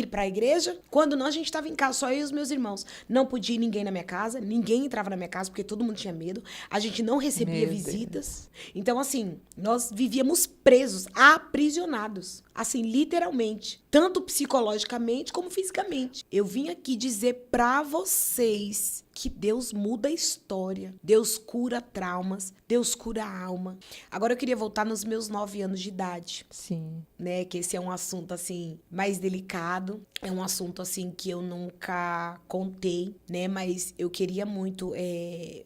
para a igreja, quando não, a gente estava em casa, só eu e os meus irmãos. Não podia ir ninguém na minha casa, ninguém entrava na minha casa, porque todo mundo tinha medo. A gente não recebia visitas. Então, assim, nós vivíamos presos, aprisionados. Assim, literalmente. Tanto psicologicamente como fisicamente. Eu vim aqui dizer pra vocês que Deus muda a história, Deus cura traumas, Deus cura a alma. Agora eu queria voltar nos meus 9 anos de idade. Sim. Né, que esse é um assunto, assim, mais delicado. É um assunto, assim, que eu nunca contei, né, mas eu queria muito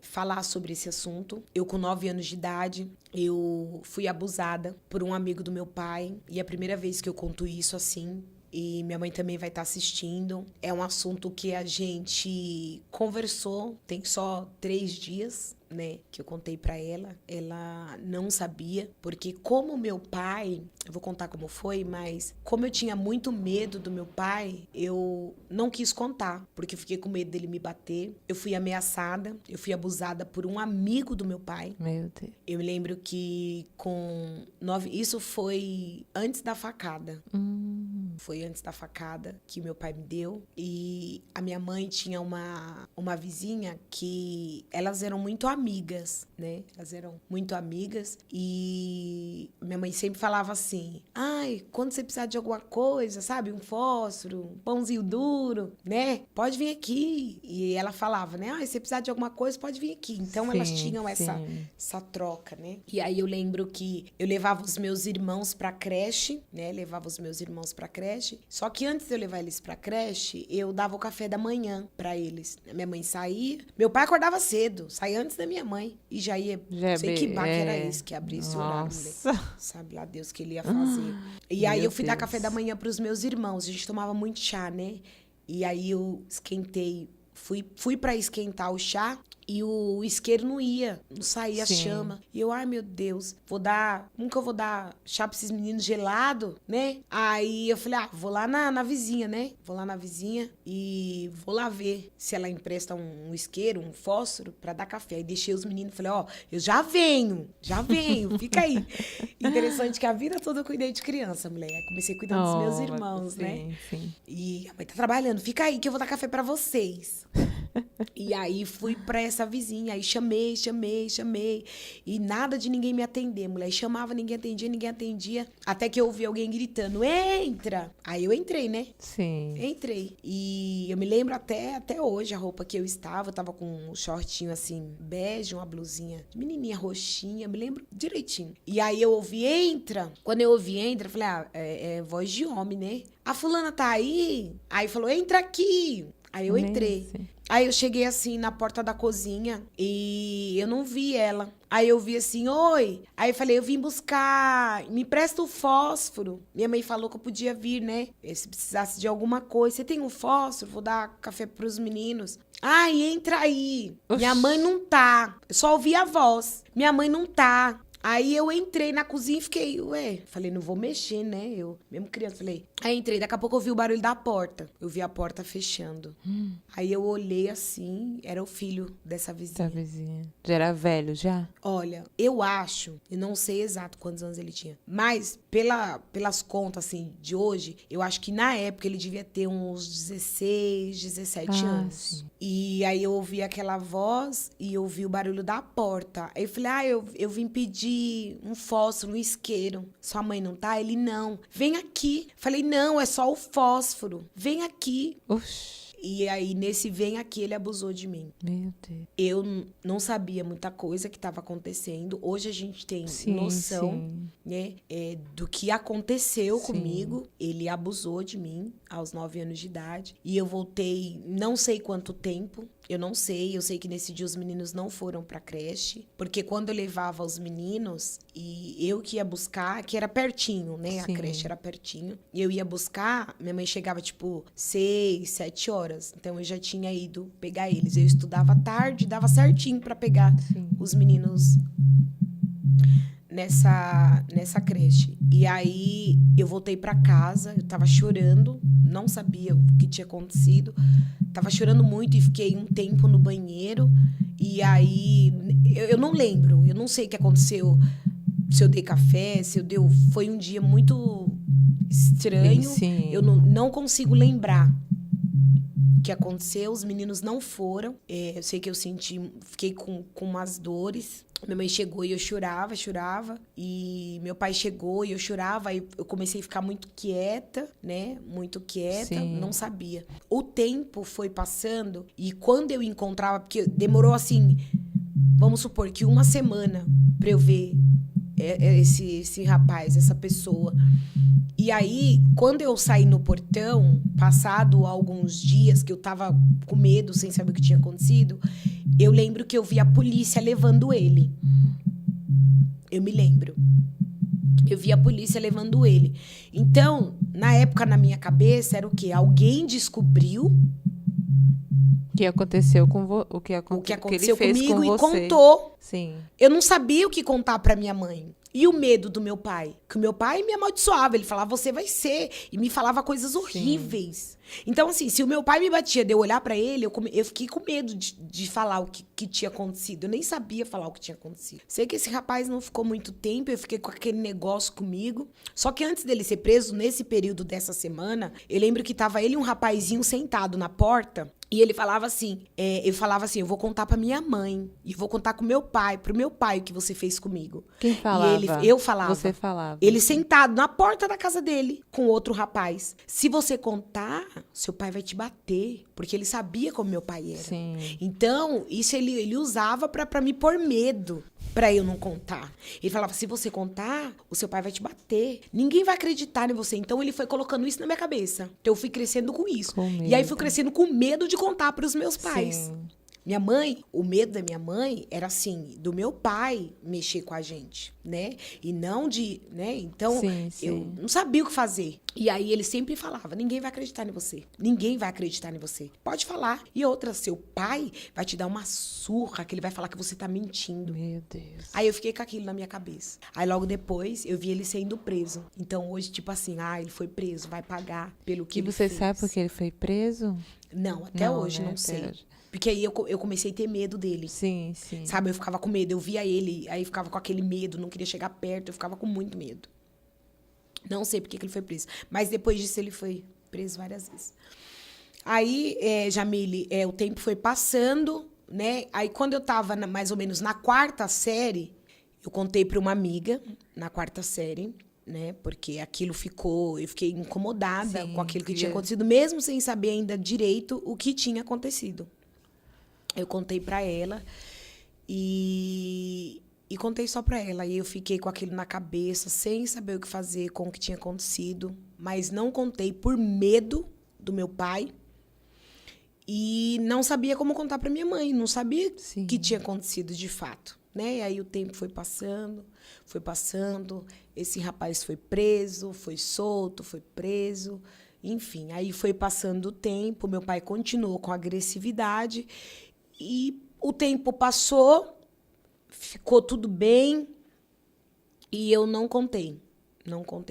falar sobre esse assunto. Eu, com 9 anos de idade, eu fui abusada por um amigo do meu pai. E é a primeira vez que eu conto isso, assim. E minha mãe também vai estar assistindo. É um assunto que a gente conversou, tem só 3 dias, né, que eu contei pra ela. Ela não sabia, porque como meu pai, eu vou contar como foi, mas como eu tinha muito medo do meu pai, eu não quis contar, porque eu fiquei com medo dele me bater. Eu fui ameaçada, eu fui abusada por um amigo do meu pai. Meu Deus. Eu me lembro que com 9... Isso foi antes da facada. Foi antes da facada que meu pai me deu. E a minha mãe tinha uma vizinha que elas eram muito amigas, né? Elas eram muito amigas. E minha mãe sempre falava assim, ai, quando você precisar de alguma coisa, sabe? Um fósforo, um pãozinho duro, né? Pode vir aqui. E ela falava, né? Ai, se você precisar de alguma coisa, pode vir aqui. Então, elas tinham essa troca, né? E aí eu lembro que eu levava os meus irmãos pra creche, né? Só que antes de eu levar eles pra creche, eu dava o café da manhã pra eles. Minha mãe saía. Meu pai acordava cedo, saía antes da minha mãe. E já ia... Não sei que bar que era esse, que abria esse horário, mulher. Sabe lá Deus que ele ia fazer. E aí eu fui dar café da manhã pros meus irmãos. A gente tomava muito chá, né? E aí eu esquentei Fui pra esquentar o chá e o isqueiro não saía a Sim. chama. E eu, ai meu Deus, como que eu vou dar chá pra esses meninos gelado, né? Aí eu falei, vou lá na vizinha, né? Vou lá na vizinha e vou lá ver se ela empresta um isqueiro, um fósforo pra dar café. Aí deixei os meninos, falei, eu já venho, fica aí. Interessante que a vida toda eu cuidei de criança, mulher. Aí comecei cuidando dos meus irmãos, né? Sim. E a mãe tá trabalhando, fica aí que eu vou dar café pra vocês. E aí fui pra essa vizinha, aí chamei. E nada de ninguém me atender, mulher. E chamava, ninguém atendia. Até que eu ouvi alguém gritando, entra! Aí eu entrei, né? Sim. Entrei. E eu me lembro até hoje a roupa que eu tava com um shortinho assim, bege, uma blusinha de menininha roxinha, me lembro direitinho. E aí eu ouvi, entra! Quando eu ouvi, entra, eu falei, é voz de homem, né? A fulana tá aí? Aí falou, entra aqui! Aí eu entrei. Sim. Aí eu cheguei assim na porta da cozinha e eu não vi ela. Aí eu vi assim, oi. Aí eu falei, eu vim buscar, me empresta o fósforo. Minha mãe falou que eu podia vir, né? Se precisasse de alguma coisa. Você tem um fósforo? Vou dar café pros meninos. Ai, entra aí. Oxi. Minha mãe não tá. Eu só ouvi a voz. Minha mãe não tá. Aí eu entrei na cozinha e fiquei, falei, não vou mexer, né? Eu, mesmo criança, falei. Aí entrei, daqui a pouco eu vi o barulho da porta. Eu vi a porta fechando. Aí eu olhei assim, era o filho dessa vizinha. Da vizinha. Já era velho, já? Olha, eu acho, eu não sei exato quantos anos ele tinha, mas pelas contas, assim, de hoje, eu acho que na época ele devia ter uns 16, 17 anos. Sim. E aí eu ouvi aquela voz e eu ouvi o barulho da porta. Aí eu falei, eu vim pedir um fósforo, um isqueiro. Sua mãe não tá? Ele, não. Vem aqui. Falei, não, é só o fósforo. Vem aqui. Oxi. E aí, nesse vem aqui, ele abusou de mim. Meu Deus. Eu não sabia muita coisa que estava acontecendo. Hoje a gente tem noção, né, do que aconteceu comigo. Ele abusou de mim aos 9 anos de idade. E eu voltei não sei quanto tempo. Eu sei que nesse dia os meninos não foram pra creche, porque quando eu levava os meninos e eu que ia buscar, que era pertinho, né? A creche era pertinho. E eu ia buscar, minha mãe chegava tipo 6, 7 horas. Então eu já tinha ido pegar eles. Eu estudava tarde, dava certinho pra pegar os meninos nessa creche. E aí eu voltei pra casa, eu tava chorando, não sabia o que tinha acontecido. Tava chorando muito e fiquei um tempo no banheiro. E aí, eu não lembro, eu não sei o que aconteceu. Se eu dei café, foi um dia muito estranho. Sim. Eu não consigo lembrar o que aconteceu. Os meninos não foram. Eu sei que eu fiquei com umas dores. Minha mãe chegou e eu chorava. E meu pai chegou e eu chorava. Aí eu comecei a ficar muito quieta, né? Muito quieta, não sabia. O tempo foi passando e quando eu encontrava, porque demorou assim, vamos supor que uma semana pra eu ver esse rapaz, essa pessoa. E aí, quando eu saí no portão, passado alguns dias que eu tava com medo, sem saber o que tinha acontecido, eu lembro que eu vi a polícia levando ele. Eu me lembro. Eu vi a polícia levando ele. Então, na época, na minha cabeça, era o quê? Alguém descobriu O que aconteceu com o que aconteceu que ele fez comigo com e você. contou. Sim. Eu não sabia o que contar pra minha mãe. E o medo do meu pai? Que o meu pai me amaldiçoava. Ele falava, você vai ser. E me falava coisas horríveis. Então, assim, se o meu pai me batia de eu olhar pra ele, eu fiquei com medo de falar o que tinha acontecido. Eu nem sabia falar o que tinha acontecido. Sei que esse rapaz não ficou muito tempo, eu fiquei com aquele negócio comigo. Só que antes dele ser preso, nesse período dessa semana, eu lembro que tava ele e um rapazinho sentado na porta. E ele falava assim, eu vou contar pra minha mãe. E vou contar pro meu pai o que você fez comigo. Quem falava? Eu falava. Você falava. Ele sentado na porta da casa dele, com outro rapaz. Se você contar, seu pai vai te bater. Porque ele sabia como meu pai era. Sim. Então, isso ele usava pra me pôr medo. Pra eu não contar. Ele falava, se você contar, o seu pai vai te bater. Ninguém vai acreditar em você. Então, ele foi colocando isso na minha cabeça. Então, eu fui crescendo com isso. Com medo. E aí, fui crescendo com medo de contar pros meus pais. Sim. Minha mãe, o medo da minha mãe era assim, do meu pai mexer com a gente, né? E não de, né? Então, Sim, eu sim. não sabia o que fazer. E aí ele sempre falava, ninguém vai acreditar em você. Ninguém vai acreditar em você. Pode falar. E outra, seu pai vai te dar uma surra, que ele vai falar que você tá mentindo. Meu Deus. Aí eu fiquei com aquilo na minha cabeça. Aí logo depois eu vi ele sendo preso. Então hoje, tipo assim, ele foi preso, vai pagar pelo que E ele você fez. sabe por que ele foi preso? Não, até hoje né? não Até sei. hoje. Porque aí eu comecei a ter medo dele. Sim, sim. Sabe, eu ficava com medo. Eu via ele, aí ficava com aquele medo, não queria chegar perto, eu ficava com muito medo. Não sei por que ele foi preso. Mas depois disso ele foi preso várias vezes. Aí, Jamile, o tempo foi passando, né? Aí quando eu tava mais ou menos na 4ª série, eu contei para uma amiga na 4ª série, né? Porque aquilo eu fiquei incomodada Sim, com aquilo que tinha é. acontecido, mesmo sem saber ainda direito o que tinha acontecido. Eu contei para ela e contei só para ela. E eu fiquei com aquilo na cabeça, sem saber o que fazer com o que tinha acontecido. Mas não contei por medo do meu pai. E não sabia como contar para minha mãe. Não sabia o que tinha acontecido de fato. Né? E aí o tempo foi passando. Esse rapaz foi preso, foi solto, foi preso. Enfim, aí foi passando o tempo. Meu pai continuou com agressividade. E o tempo passou, ficou tudo bem e eu não contei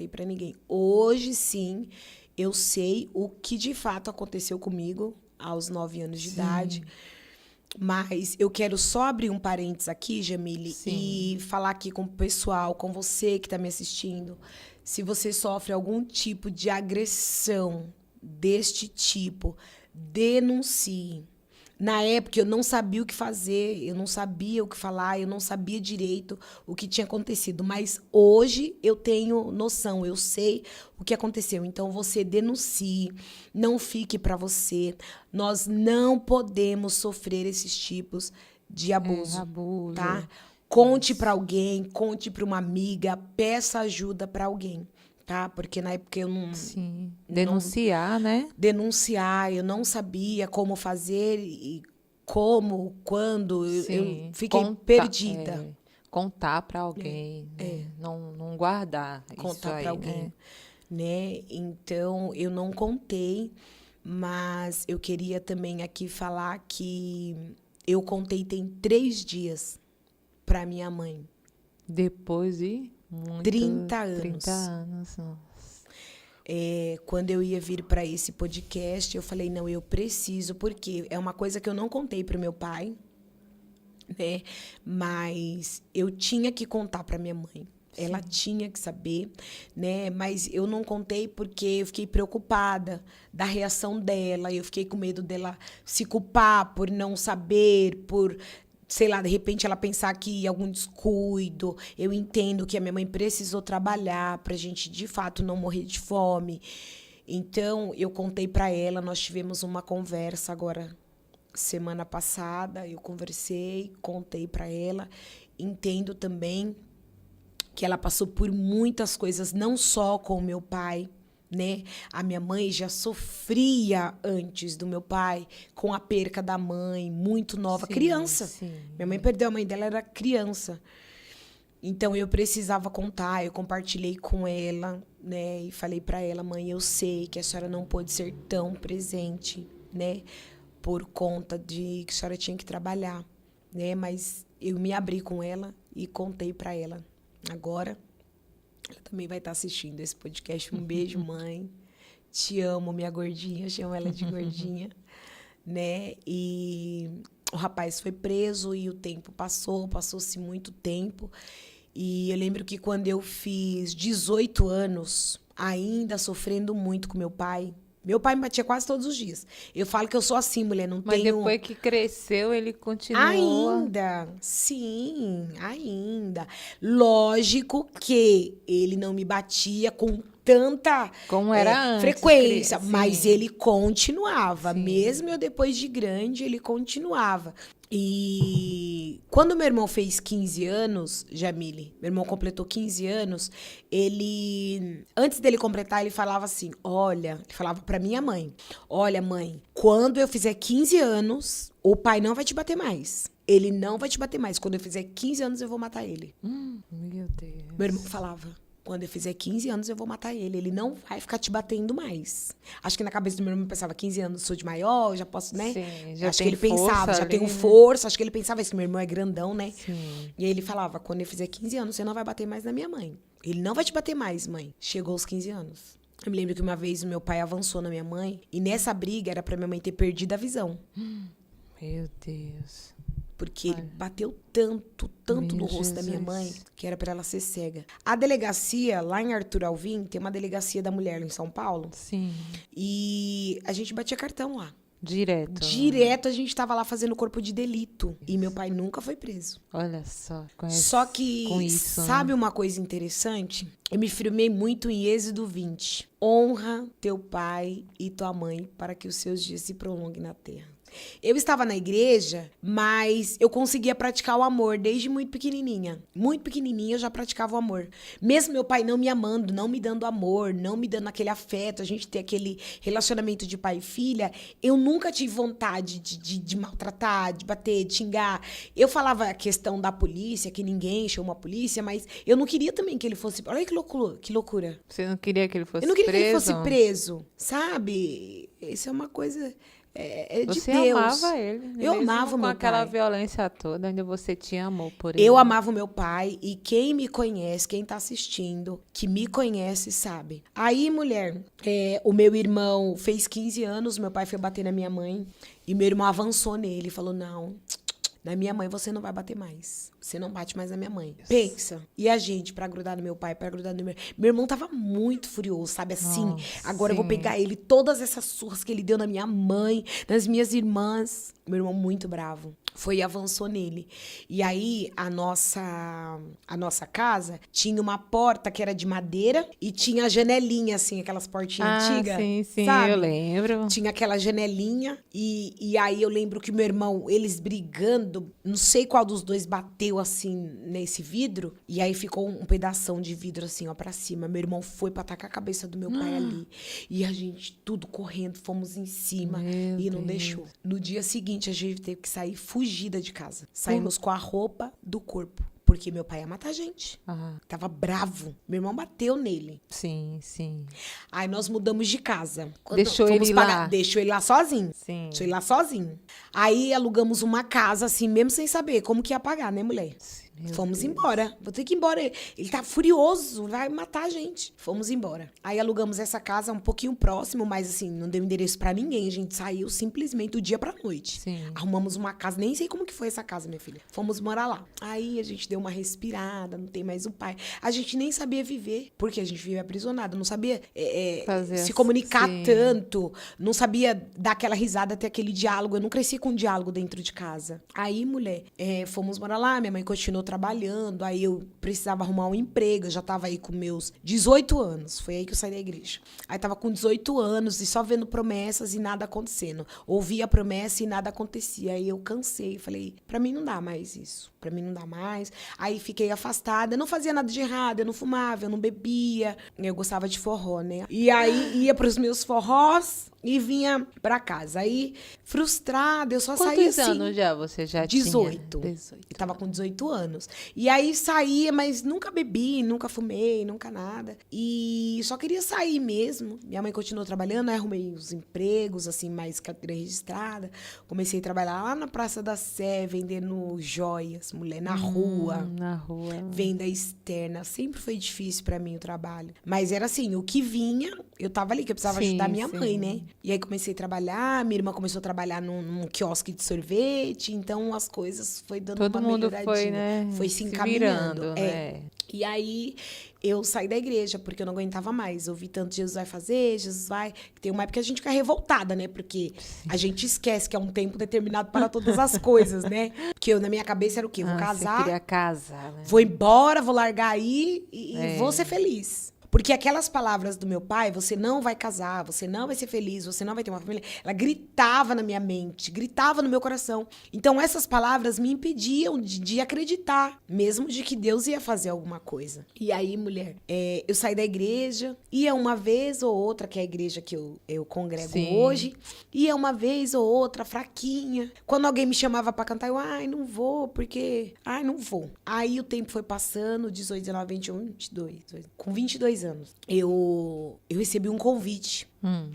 para ninguém. Hoje, sim, eu sei o que de fato aconteceu comigo aos 9 anos de idade. Mas eu quero só abrir um parênteses aqui, Jamile, e falar aqui com o pessoal, com você que está me assistindo. Se você sofre algum tipo de agressão deste tipo, denuncie. Na época, eu não sabia o que fazer, eu não sabia o que falar, eu não sabia direito o que tinha acontecido. Mas hoje eu tenho noção, eu sei o que aconteceu. Então, você denuncie, não fique para você. Nós não podemos sofrer esses tipos de abuso, abuso. tá? Conte para alguém, conte para uma amiga, peça ajuda para alguém. Tá? Porque na época eu não... Sim. Denunciar, né? Denunciar, eu não sabia como fazer e como, quando. Eu fiquei perdida. Contar para alguém, né? Não guardar isso Contar aí, para alguém. Né? Então, eu não contei, mas eu queria também aqui falar que eu contei tem 3 dias para minha mãe. Depois de 30 anos. 30 anos, nossa. Quando eu ia vir para esse podcast, eu falei, não, eu preciso, porque é uma coisa que eu não contei para o meu pai, né? Mas eu tinha que contar para minha mãe. Ela tinha que saber, né? Mas eu não contei porque eu fiquei preocupada da reação dela, eu fiquei com medo dela se culpar por não saber, por... sei lá, de repente ela pensar que algum descuido. Eu entendo que a minha mãe precisou trabalhar pra gente, de fato, não morrer de fome. Então, eu contei pra ela, nós tivemos uma conversa agora, semana passada, eu conversei, contei pra ela. Entendo também que ela passou por muitas coisas, não só com o meu pai, né? A minha mãe já sofria antes do meu pai com a perca da mãe, muito nova, criança. Minha mãe perdeu a mãe dela, era criança. Então eu precisava contar, eu compartilhei com ela, né? E falei para ela, mãe, eu sei que a senhora não pôde ser tão presente, né? Por conta de que a senhora tinha que trabalhar, né? Mas eu me abri com ela e contei para ela. Agora ela também vai estar assistindo esse podcast. Um beijo, mãe. Te amo, minha gordinha. Eu chamo ela de gordinha. Né? E o rapaz foi preso e o tempo passou-se muito tempo. E eu lembro que quando eu fiz 18 anos, ainda sofrendo muito com meu pai me batia quase todos os dias. Eu falo que eu sou assim, mulher, não Mas tenho... depois que cresceu, ele continuou... Ainda, sim, ainda. Lógico que ele não me batia com tanta Como era antes, frequência, sim. mas ele continuava. Sim. Mesmo eu depois de grande, ele continuava. E quando meu irmão fez 15 anos, Jamile, meu irmão completou 15 anos, antes dele completar, ele falava assim, ele falava pra minha mãe, olha mãe, quando eu fizer 15 anos, o pai não vai te bater mais. Ele não vai te bater mais. Quando eu fizer 15 anos, eu vou matar ele. Meu Deus. Meu irmão falava, quando eu fizer 15 anos, eu vou matar ele. Ele não vai ficar te batendo mais. Acho que na cabeça do meu irmão, pensava, 15 anos, sou de maior, já posso, né? Sim, já acho tem que ele pensava, força já ali, tenho né? força. Acho que ele pensava isso, que meu irmão é grandão, né? Sim. E aí ele falava, quando eu fizer 15 anos, você não vai bater mais na minha mãe. Ele não vai te bater mais, mãe. Chegou aos 15 anos. Eu me lembro que uma vez o meu pai avançou na minha mãe, e nessa briga era pra minha mãe ter perdido a visão. Meu Deus. Porque ele bateu tanto no rosto da minha mãe, que era pra ela ser cega. A delegacia, lá em Arthur Alvim, tem uma delegacia da mulher lá em São Paulo. Sim. E a gente batia cartão lá. Direto. Direto a gente tava lá fazendo corpo de delito. E meu pai nunca foi preso. Olha só. Só que, com isso, sabe né? uma coisa interessante? Eu me firmei muito em Êxodo 20. Honra teu pai e tua mãe para que os seus dias se prolonguem na terra. Eu estava na igreja, mas eu conseguia praticar o amor desde muito pequenininha. Muito pequenininha eu já praticava o amor. Mesmo meu pai não me amando, não me dando amor, não me dando aquele afeto, a gente ter aquele relacionamento de pai e filha, eu nunca tive vontade de maltratar, de bater, de xingar. Eu falava a questão da polícia, que ninguém chamou a polícia, mas eu não queria também que ele fosse... Olha que loucura, que loucura. Você não queria que ele fosse preso? Eu não queria que ele fosse preso, sabe? Isso é uma coisa... de você Deus. Amava ele. Né? Eu Mesmo amava o com meu aquela pai. violência toda, ainda você tinha amor por ele. Eu amava o meu pai e quem me conhece, quem tá assistindo, que me conhece, sabe. Aí, mulher, o meu irmão fez 15 anos, meu pai foi bater na minha mãe e meu irmão avançou nele e falou, não... Na minha mãe você não vai bater mais. Você não bate mais na minha mãe. Pensa. E a gente, pra grudar no meu pai, pra grudar no meu... Meu irmão tava muito furioso, sabe assim? Nossa, agora eu vou sim. pegar ele, todas essas surras que ele deu na minha mãe, nas minhas irmãs. Meu irmão muito bravo. Foi e avançou nele. E aí, a nossa casa tinha uma porta que era de madeira e tinha a janelinha, assim, aquelas portinhas antigas. Sim, sabe? eu lembro. Tinha aquela janelinha e aí eu lembro que meu irmão, eles brigando, não sei qual dos dois bateu assim nesse vidro e aí ficou um pedação de vidro assim, ó, pra cima. Meu irmão foi pra atacar a cabeça do meu pai ali. E a gente tudo correndo, fomos em cima Meu e não Deus. deixou. No dia seguinte a gente teve que sair fugida de casa. Saímos com a roupa do corpo. Porque meu pai ia matar a gente. Ah, Tava bravo. Meu irmão bateu nele. sim. Aí nós mudamos de casa. Quando Deixou fomos ele pagar- lá? Deixou ele lá sozinho. Sim. Deixou ele lá sozinho. Aí alugamos uma casa, assim, mesmo sem saber como que ia pagar, né, mulher? Meu Fomos Deus. embora. Vou ter que ir embora. Ele tá furioso, vai matar a gente. Fomos embora. Aí alugamos essa casa um pouquinho próximo, mas assim, não deu endereço pra ninguém. A gente saiu simplesmente do dia pra noite. Sim. Arrumamos uma casa, nem sei como que foi essa casa, minha filha. Fomos morar lá. Aí a gente deu uma respirada, não tem mais o pai. A gente nem sabia viver, porque a gente vivia aprisionada. Não sabia Fazer se comunicar sim. tanto. Não sabia dar aquela risada, ter aquele diálogo. Eu não cresci com diálogo dentro de casa. Aí, mulher, fomos morar lá. Minha mãe continuou trabalhando. Aí eu precisava arrumar um emprego. Eu já tava aí com meus 18 anos. Foi aí que eu saí da igreja. Aí tava com 18 anos e só vendo promessas e nada acontecendo. Ouvia a promessa e nada acontecia. Aí eu cansei. Falei, pra mim não dá mais isso. Pra mim não dá mais. Aí fiquei afastada. Eu não fazia nada de errado. Eu não fumava, eu não bebia. Eu gostava de forró, né? E aí ia pros meus forrós e vinha pra casa. Aí, frustrada, eu só saía Quantos assim. anos já você já 18. tinha? 18. Eu tava com 18 anos. E aí saía, mas nunca bebi, nunca fumei, nunca nada. E só queria sair mesmo. Minha mãe continuou trabalhando, aí arrumei os empregos, assim, mais carteira registrada. Comecei a trabalhar lá na Praça da Sé, vendendo joias, mulher, na rua. Na rua. Venda externa. Sempre foi difícil pra mim o trabalho. Mas era assim, o que vinha, eu tava ali, que eu precisava Sim, ajudar minha sim. mãe, né? E aí comecei a trabalhar, minha irmã começou a trabalhar num quiosque de sorvete, então as coisas foi dando Todo uma mundo melhoradinha. foi, né? Foi se encaminhando. virando, né? E aí eu saí da igreja, porque eu não aguentava mais. Eu vi tanto Jesus vai fazer, Jesus vai... Tem uma época que a gente fica revoltada, né? Porque a gente esquece que é um tempo determinado para todas as coisas, né? Porque na minha cabeça era o quê? Vou Você casar, queria casar, né? vou embora, vou largar aí e vou ser feliz. Porque aquelas palavras do meu pai, você não vai casar, você não vai ser feliz, você não vai ter uma família, ela gritava na minha mente, gritava no meu coração. Então, essas palavras me impediam de acreditar, mesmo de que Deus ia fazer alguma coisa. E aí, mulher, eu saí da igreja, ia uma vez ou outra, que é a igreja que eu congrego Sim. hoje, ia uma vez ou outra, fraquinha. Quando alguém me chamava pra cantar, eu, não vou, porque... não vou. Aí o tempo foi passando, 18, 19, 21, 22. Com 22 anos, eu recebi um convite.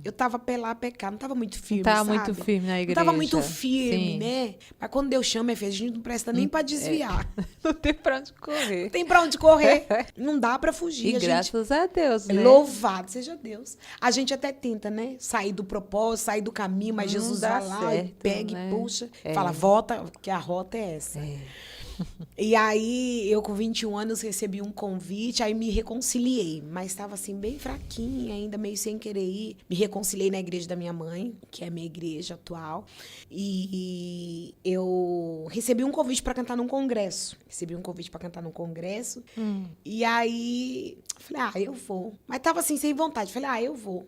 Eu tava pé lá, pé cá, não tava muito firme, Não tava sabe? muito firme na igreja. Não tava muito firme, Sim. né? Mas quando Deus chama, a gente não presta nem pra desviar. Não tem pra onde correr. Não tem pra onde correr. Não dá pra fugir. E graças a Deus, né? Louvado seja Deus. A gente até tenta, né? Sair do propósito, sair do caminho, mas Não Jesus dá vai lá certo, e pega né? e puxa. Fala, volta, que a rota é essa. E aí, eu com 21 anos recebi um convite, aí me reconciliei. Mas estava assim, bem fraquinha, ainda meio sem querer ir. Me reconciliei na igreja da minha mãe, que é a minha igreja atual. E eu recebi um convite para cantar num congresso. E aí, falei, eu vou. Mas tava assim, sem vontade. Falei, eu vou.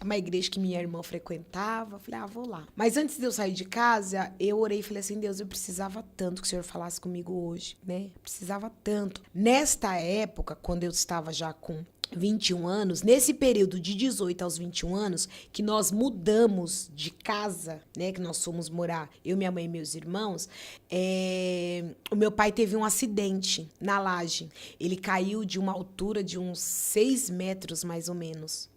Uma igreja que minha irmã frequentava. Falei, vou lá. Mas antes de eu sair de casa, eu orei e falei assim, Deus, eu precisava tanto que o Senhor falasse comigo hoje, né? Precisava tanto. Nesta época, quando eu estava já com 21 anos, nesse período de 18 aos 21 anos, que nós mudamos de casa, né? Que nós fomos morar, eu, minha mãe e meus irmãos, o meu pai teve um acidente na laje. Ele caiu de uma altura de uns 6 metros, mais ou menos.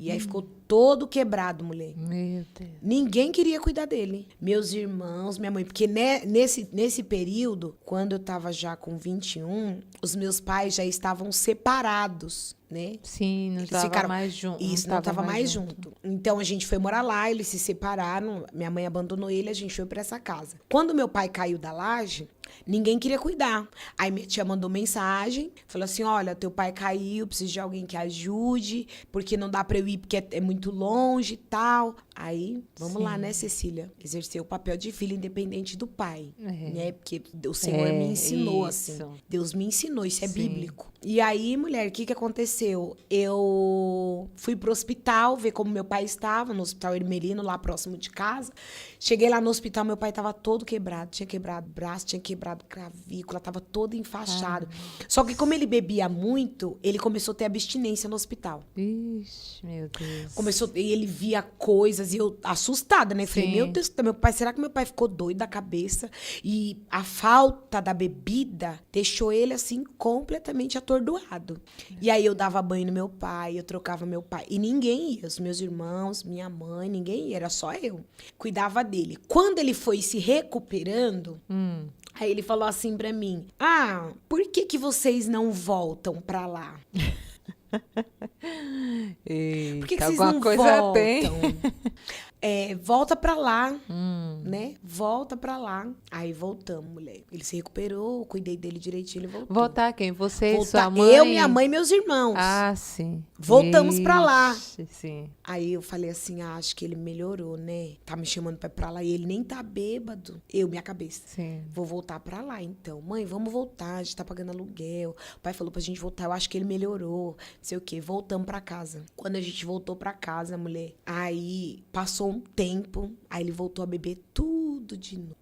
E aí ficou todo quebrado, mulher. Meu Deus. Ninguém queria cuidar dele. Meus irmãos, minha mãe. Porque nesse período, quando eu tava já com 21, os meus pais já estavam separados, né? Sim, não estava mais junto. Isso, não estava mais junto. Então, a gente foi morar lá, eles se separaram. Minha mãe abandonou ele, a gente foi pra essa casa. Quando meu pai caiu da laje, ninguém queria cuidar. Aí minha tia mandou mensagem, falou assim, olha, teu pai caiu, preciso de alguém que ajude, porque não dá pra eu ir, porque é muito longe e tal. Aí, vamos lá, né, Cecília? Exercer o papel de filha independente do pai, né? Porque o Senhor me ensinou, assim. Deus me ensinou, isso é bíblico. E aí, mulher, o que aconteceu? Eu fui pro hospital ver como meu pai estava, no Hospital Hermelino, lá próximo de casa. Cheguei lá no hospital, meu pai tava todo quebrado. Tinha quebrado o braço, tinha quebrado clavícula, tava todo enfaixado. Só que como ele bebia muito, ele começou a ter abstinência no hospital. Ixi, meu Deus. E ele via coisas, e eu assustada, né? Falei, meu Deus, meu pai, será que meu pai ficou doido da cabeça? E a falta da bebida deixou ele, assim, completamente atordoado. E aí eu dava banho no meu pai, eu trocava meu pai. E ninguém ia, os meus irmãos, minha mãe, ninguém ia, era só eu. Cuidava dele. Quando ele foi se recuperando, aí ele falou assim pra mim, por que vocês não voltam pra lá? Eita, Por que vocês alguma não coisa voltam? tem. Volta pra lá, né? Volta pra lá. Aí voltamos, mulher. Ele se recuperou, cuidei dele direitinho, ele voltou. Voltar quem? Você e Voltar sua mãe? eu, minha mãe e meus irmãos. Sim. Voltamos pra lá. Sim. Aí eu falei assim, acho que ele melhorou, né? Tá me chamando pra ir pra lá e ele nem tá bêbado. Minha cabeça. Sim. Vou voltar pra lá, então. Mãe, vamos voltar, a gente tá pagando aluguel. O pai falou pra gente voltar, eu acho que ele melhorou. Não sei o quê. Voltamos pra casa. Quando a gente voltou pra casa, mulher, aí passou um tempo, aí ele voltou a beber tudo de novo.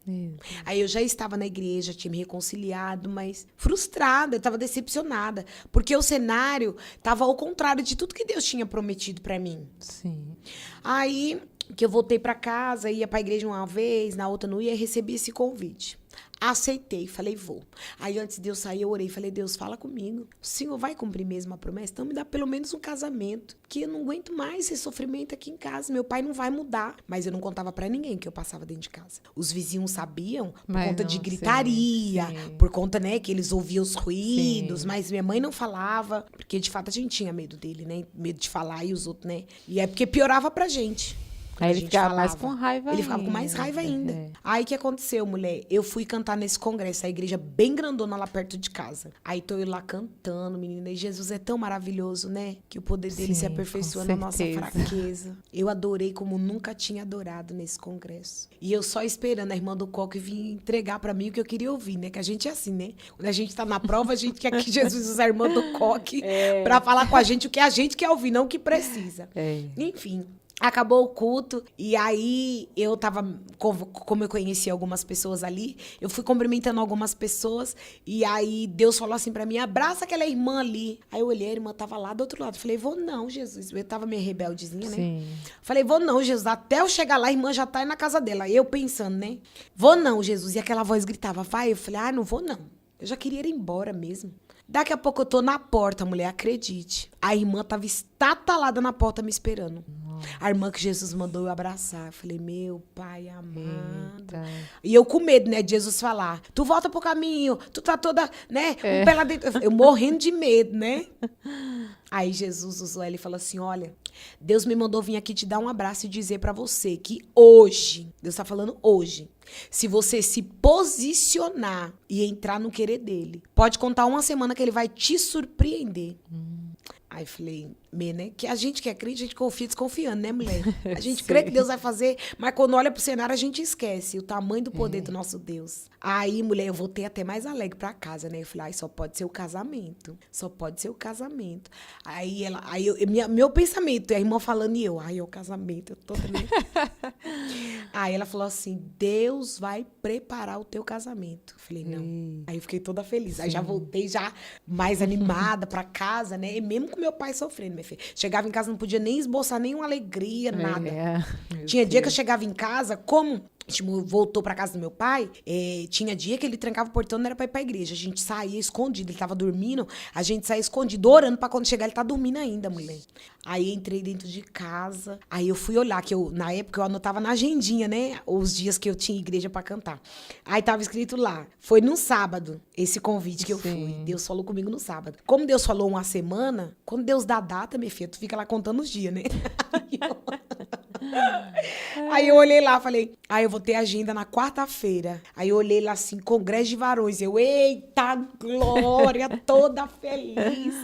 Aí eu já estava na igreja, tinha me reconciliado, mas frustrada, eu tava decepcionada. Porque o cenário tava ao contrário de tudo que Deus tinha prometido pra mim. Sim. Aí, que eu voltei pra casa, ia pra igreja uma vez, na outra não ia, recebi esse convite. Aceitei, falei, vou. Aí, antes de eu sair, eu orei, falei, Deus, fala comigo. O Senhor vai cumprir mesmo a promessa? Então, me dá pelo menos um casamento, porque eu não aguento mais esse sofrimento aqui em casa. Meu pai não vai mudar. Mas eu não contava pra ninguém que eu passava dentro de casa. Os vizinhos sabiam, por conta de gritaria, por conta, né, que eles ouviam os ruídos, mas minha mãe não falava, porque, de fato, a gente tinha medo dele, né? Medo de falar e os outros, né? E é porque piorava pra gente. Aí ele ficava mais com raiva ainda. Ele ficava com mais raiva ainda. Aí o que aconteceu, mulher? Eu fui cantar nesse congresso, a igreja bem grandona lá perto de casa. Aí tô eu lá cantando, menina. E Jesus é tão maravilhoso, né? Que o poder dele se aperfeiçoa na nossa fraqueza. Eu adorei como nunca tinha adorado nesse congresso. E eu só esperando a irmã do Coque vir entregar pra mim o que eu queria ouvir, né? Que a gente é assim, né? Quando a gente tá na prova, a gente quer que Jesus use a irmã do Coque pra falar com a gente o que a gente quer ouvir, não o que precisa. Enfim. Acabou o culto, e aí eu tava, como eu conhecia algumas pessoas ali, eu fui cumprimentando algumas pessoas, e aí Deus falou assim pra mim, abraça aquela irmã ali. Aí eu olhei, a irmã tava lá do outro lado. Falei, vou não, Jesus. Eu tava meio rebeldezinha, né? Sim. Falei, vou não, Jesus. Até eu chegar lá, a irmã já tá aí na casa dela. Eu pensando, né? Vou não, Jesus. E aquela voz gritava, vai. Eu falei, não vou não. Eu já queria ir embora mesmo. Daqui a pouco eu tô na porta, mulher, acredite. A irmã tava estatalada na porta me esperando. A irmã que Jesus mandou eu abraçar. Eu falei, meu pai amado. Eita. E eu com medo, né, de Jesus falar, tu volta pro caminho, tu tá toda, né, um pé lá dentro. Eu morrendo de medo, né? Aí Jesus usou ela e falou assim, olha, Deus me mandou vir aqui te dar um abraço e dizer pra você que hoje, Deus tá falando hoje, se você se posicionar e entrar no querer dele, pode contar uma semana que ele vai te surpreender. Aí falei, né? Que a gente que é crente, a gente confia desconfiando, né, mulher? A gente crê que Deus vai fazer, mas quando olha pro cenário, a gente esquece o tamanho do poder do nosso Deus. Aí, mulher, eu voltei até mais alegre pra casa, né? Eu falei, só pode ser o casamento. Só pode ser o casamento. Meu pensamento, a irmã falando e eu, é o casamento, eu tô também. Aí ela falou assim, Deus vai preparar o teu casamento. Eu falei, não. Aí eu fiquei toda feliz. Sim. Aí já voltei já mais animada pra casa, né? E mesmo com meu pai sofrendo, minha filha. Chegava em casa, não podia nem esboçar nenhuma alegria, nada. Tinha dia que eu chegava em casa, como voltou pra casa do meu pai, tinha dia que ele trancava o portão, não era pra ir pra igreja. A gente saía escondido, ele tava dormindo, a gente saía escondido, orando pra quando chegar ele tá dormindo ainda, mulher. Aí entrei dentro de casa, aí eu fui olhar, que na época eu anotava na agendinha, né, os dias que eu tinha igreja pra cantar. Aí tava escrito lá, foi num sábado, esse convite que eu fui. Deus falou comigo no sábado. Como Deus falou uma semana, quando Deus dá data, minha filha, tu fica lá contando os dias, né? Aí eu olhei lá, falei, eu vou ter agenda na quarta-feira. Aí eu olhei lá assim, congresso de varões. Eu, eita glória, toda feliz.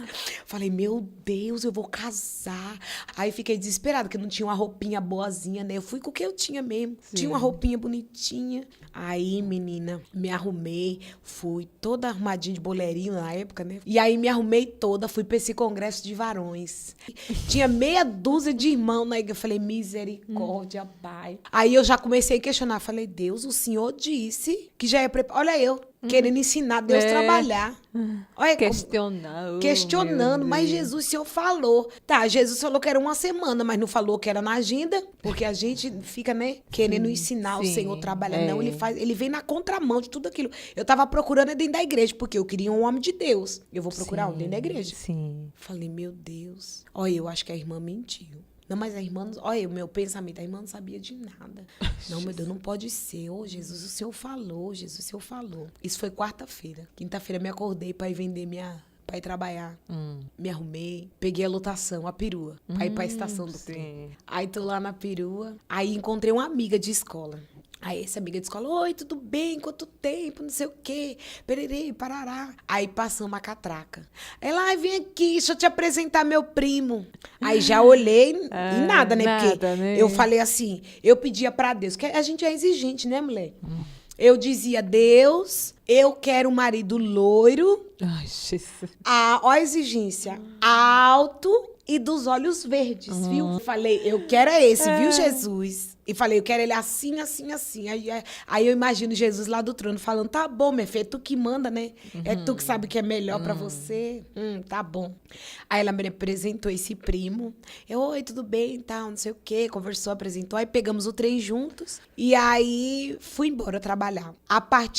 Falei, meu Deus, eu vou casar. Aí fiquei desesperada, porque não tinha uma roupinha boazinha, né? Eu fui com o que eu tinha mesmo. Sim. Tinha uma roupinha bonitinha. Aí, menina, me arrumei, fui toda arrumadinha de boleirinho na época, né? E aí me arrumei toda, fui pra esse congresso de varões. Tinha meia dúzia de irmãos na igreja. Eu falei, misericórdia, Pai. Aí eu já comecei a questionar. Falei, Deus, o Senhor disse que já ia preparar. Olha eu, querendo ensinar Deus a trabalhar. Olha, questionando, mas Jesus, o Senhor falou. Tá, Jesus falou que era uma semana, mas não falou que era na agenda, porque a gente fica, né, querendo ensinar o Senhor a trabalhar. Não, ele vem na contramão de tudo aquilo. Eu tava procurando dentro da igreja, porque eu queria um homem de Deus. Eu vou procurar dentro da igreja. Sim. Falei, meu Deus. Olha, eu acho que a irmã mentiu. Não, mas a irmã... Olha, o meu pensamento, a irmã não sabia de nada. Não, meu Deus, não pode ser. Ô, Jesus, o Senhor falou. Jesus, o Senhor falou. Isso foi quarta-feira. Quinta-feira me acordei pra ir vender pra ir trabalhar. Me arrumei. Peguei a lotação, a perua. Pra ir pra estação do trem. Aí tô lá na perua. Aí encontrei uma amiga de escola. Aí essa amiga de escola, oi, tudo bem? Quanto tempo? Não sei o quê. Pererê, parará. Aí passamos a catraca. Ela, vem aqui, deixa eu te apresentar meu primo. Aí já olhei e nada, né? Porque eu falei assim, eu pedia pra Deus, que a gente é exigente, né, mulher? Eu dizia, Deus, eu quero um marido loiro. Ai, Jesus. Ó a exigência. Alto e dos olhos verdes, viu? Falei, eu quero esse, viu, Jesus? E falei, eu quero ele assim, assim, assim. Aí eu imagino Jesus lá do trono falando, tá bom, minha filha, é tu que manda, né? É tu que sabe o que é melhor pra você. Tá bom. Aí ela me apresentou esse primo. Eu, oi, tudo bem, tal, não sei o quê. Conversou, apresentou. Aí pegamos o trem juntos. E aí fui embora trabalhar.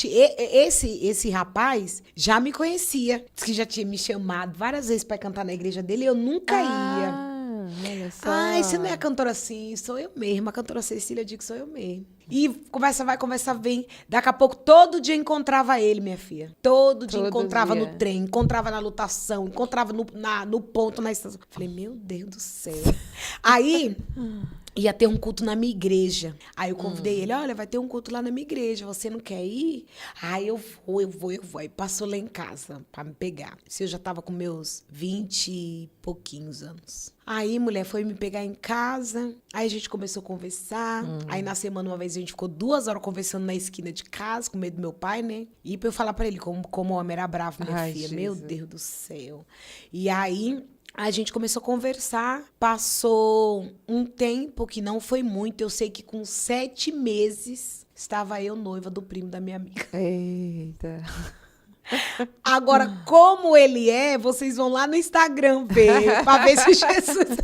Esse rapaz já me conhecia. Diz que já tinha me chamado várias vezes pra cantar na igreja dele e eu nunca ia. Olha só. Ai, você não é a cantora assim, sou eu mesma. A cantora Cecília, eu digo que sou eu mesma. E conversa vai, conversa vem. Daqui a pouco, todo dia encontrava ele, minha filha. Todo dia Todo encontrava dia. no trem, encontrava na lotação, encontrava no ponto, na estação. Falei, meu Deus do céu. Aí, ia ter um culto na minha igreja. Aí eu convidei ele, olha, vai ter um culto lá na minha igreja, você não quer ir? Aí eu vou. Aí passou lá em casa pra me pegar. Se eu já tava com meus 20 e pouquinhos anos. Aí, mulher, foi me pegar em casa. Aí a gente começou a conversar. Aí na semana, uma vez, a gente ficou 2 horas conversando na esquina de casa, com medo do meu pai, né? E pra eu falar pra ele como o homem era bravo, minha Ai, filha. Jesus. Meu Deus do céu. E aí, a gente começou a conversar. Passou um tempo que não foi muito. Eu sei que com 7 meses, estava eu noiva do primo da minha amiga. Eita. Agora, como ele é, vocês vão lá no Instagram ver, pra ver se Jesus...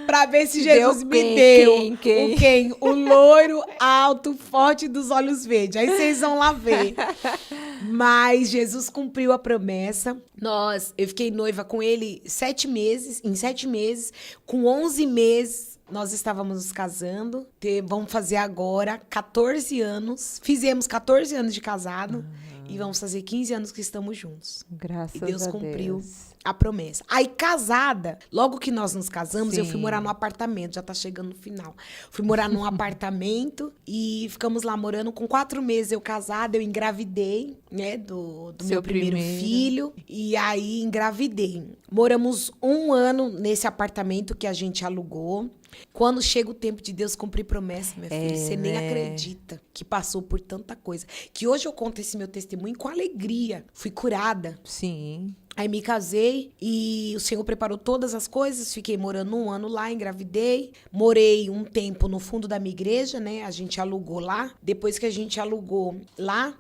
Pra ver se Jesus Deu me quem? deu. Quem? O quem? O loiro, alto, forte dos olhos verdes. Aí vocês vão lá ver. Mas Jesus cumpriu a promessa. Eu fiquei noiva com ele 7 meses. Em 7 meses, com 11 meses, nós estávamos nos casando. Vamos fazer agora 14 anos. Fizemos 14 anos de casado. E vamos fazer 15 anos que estamos juntos. Graças E Deus a cumpriu Deus. a promessa. Aí, casada, logo que nós nos casamos, eu fui Sim. morar num apartamento. Já tá chegando no final. Fui morar num apartamento e ficamos lá morando. Com 4 meses eu casada, eu engravidei, né? Do Seu meu primeiro primeiro. filho. E aí, engravidei. Moramos 1 ano nesse apartamento que a gente alugou. Quando chega o tempo de Deus cumprir promessa, minha filha, você nem né? acredita que passou por tanta coisa. Que hoje eu conto esse meu testemunho com alegria. Fui curada. Sim. Aí me casei e o Senhor preparou todas as coisas. Fiquei morando 1 ano lá, engravidei. Morei um tempo no fundo da minha igreja, né? A gente alugou lá. Depois que a gente alugou lá,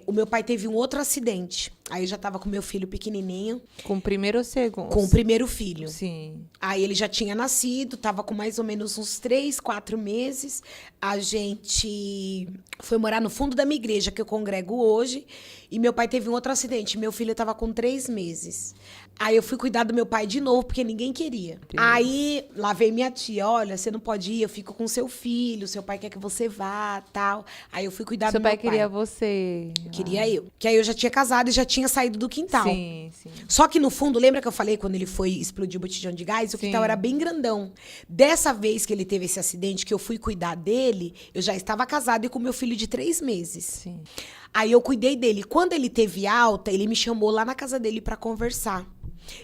o meu pai teve um outro acidente. Aí eu já tava com meu filho pequenininho, Com o primeiro ou segundo? com o primeiro filho. Sim. Aí ele já tinha nascido, tava com mais ou menos uns 3, 4 meses. A gente foi morar no fundo da minha igreja, que eu congrego hoje. E meu pai teve um outro acidente. Meu filho tava com 3 meses. Aí eu fui cuidar do meu pai de novo, porque ninguém queria. Aí lá veio minha tia, olha, você não pode ir, eu fico com seu filho, seu pai quer que você vá, tal. Aí eu fui cuidar Seu do meu pai pai. queria você. Queria eu. Que aí eu já tinha casado e já tinha saído do quintal. Sim, sim. Só que no fundo, lembra que eu falei quando ele foi explodir o botijão de gás? O Sim. quintal era bem grandão. Dessa vez que ele teve esse acidente, que eu fui cuidar dele, eu já estava casada e com meu filho de 3 meses. Sim. Aí eu cuidei dele. Quando ele teve alta, ele me chamou lá na casa dele pra conversar.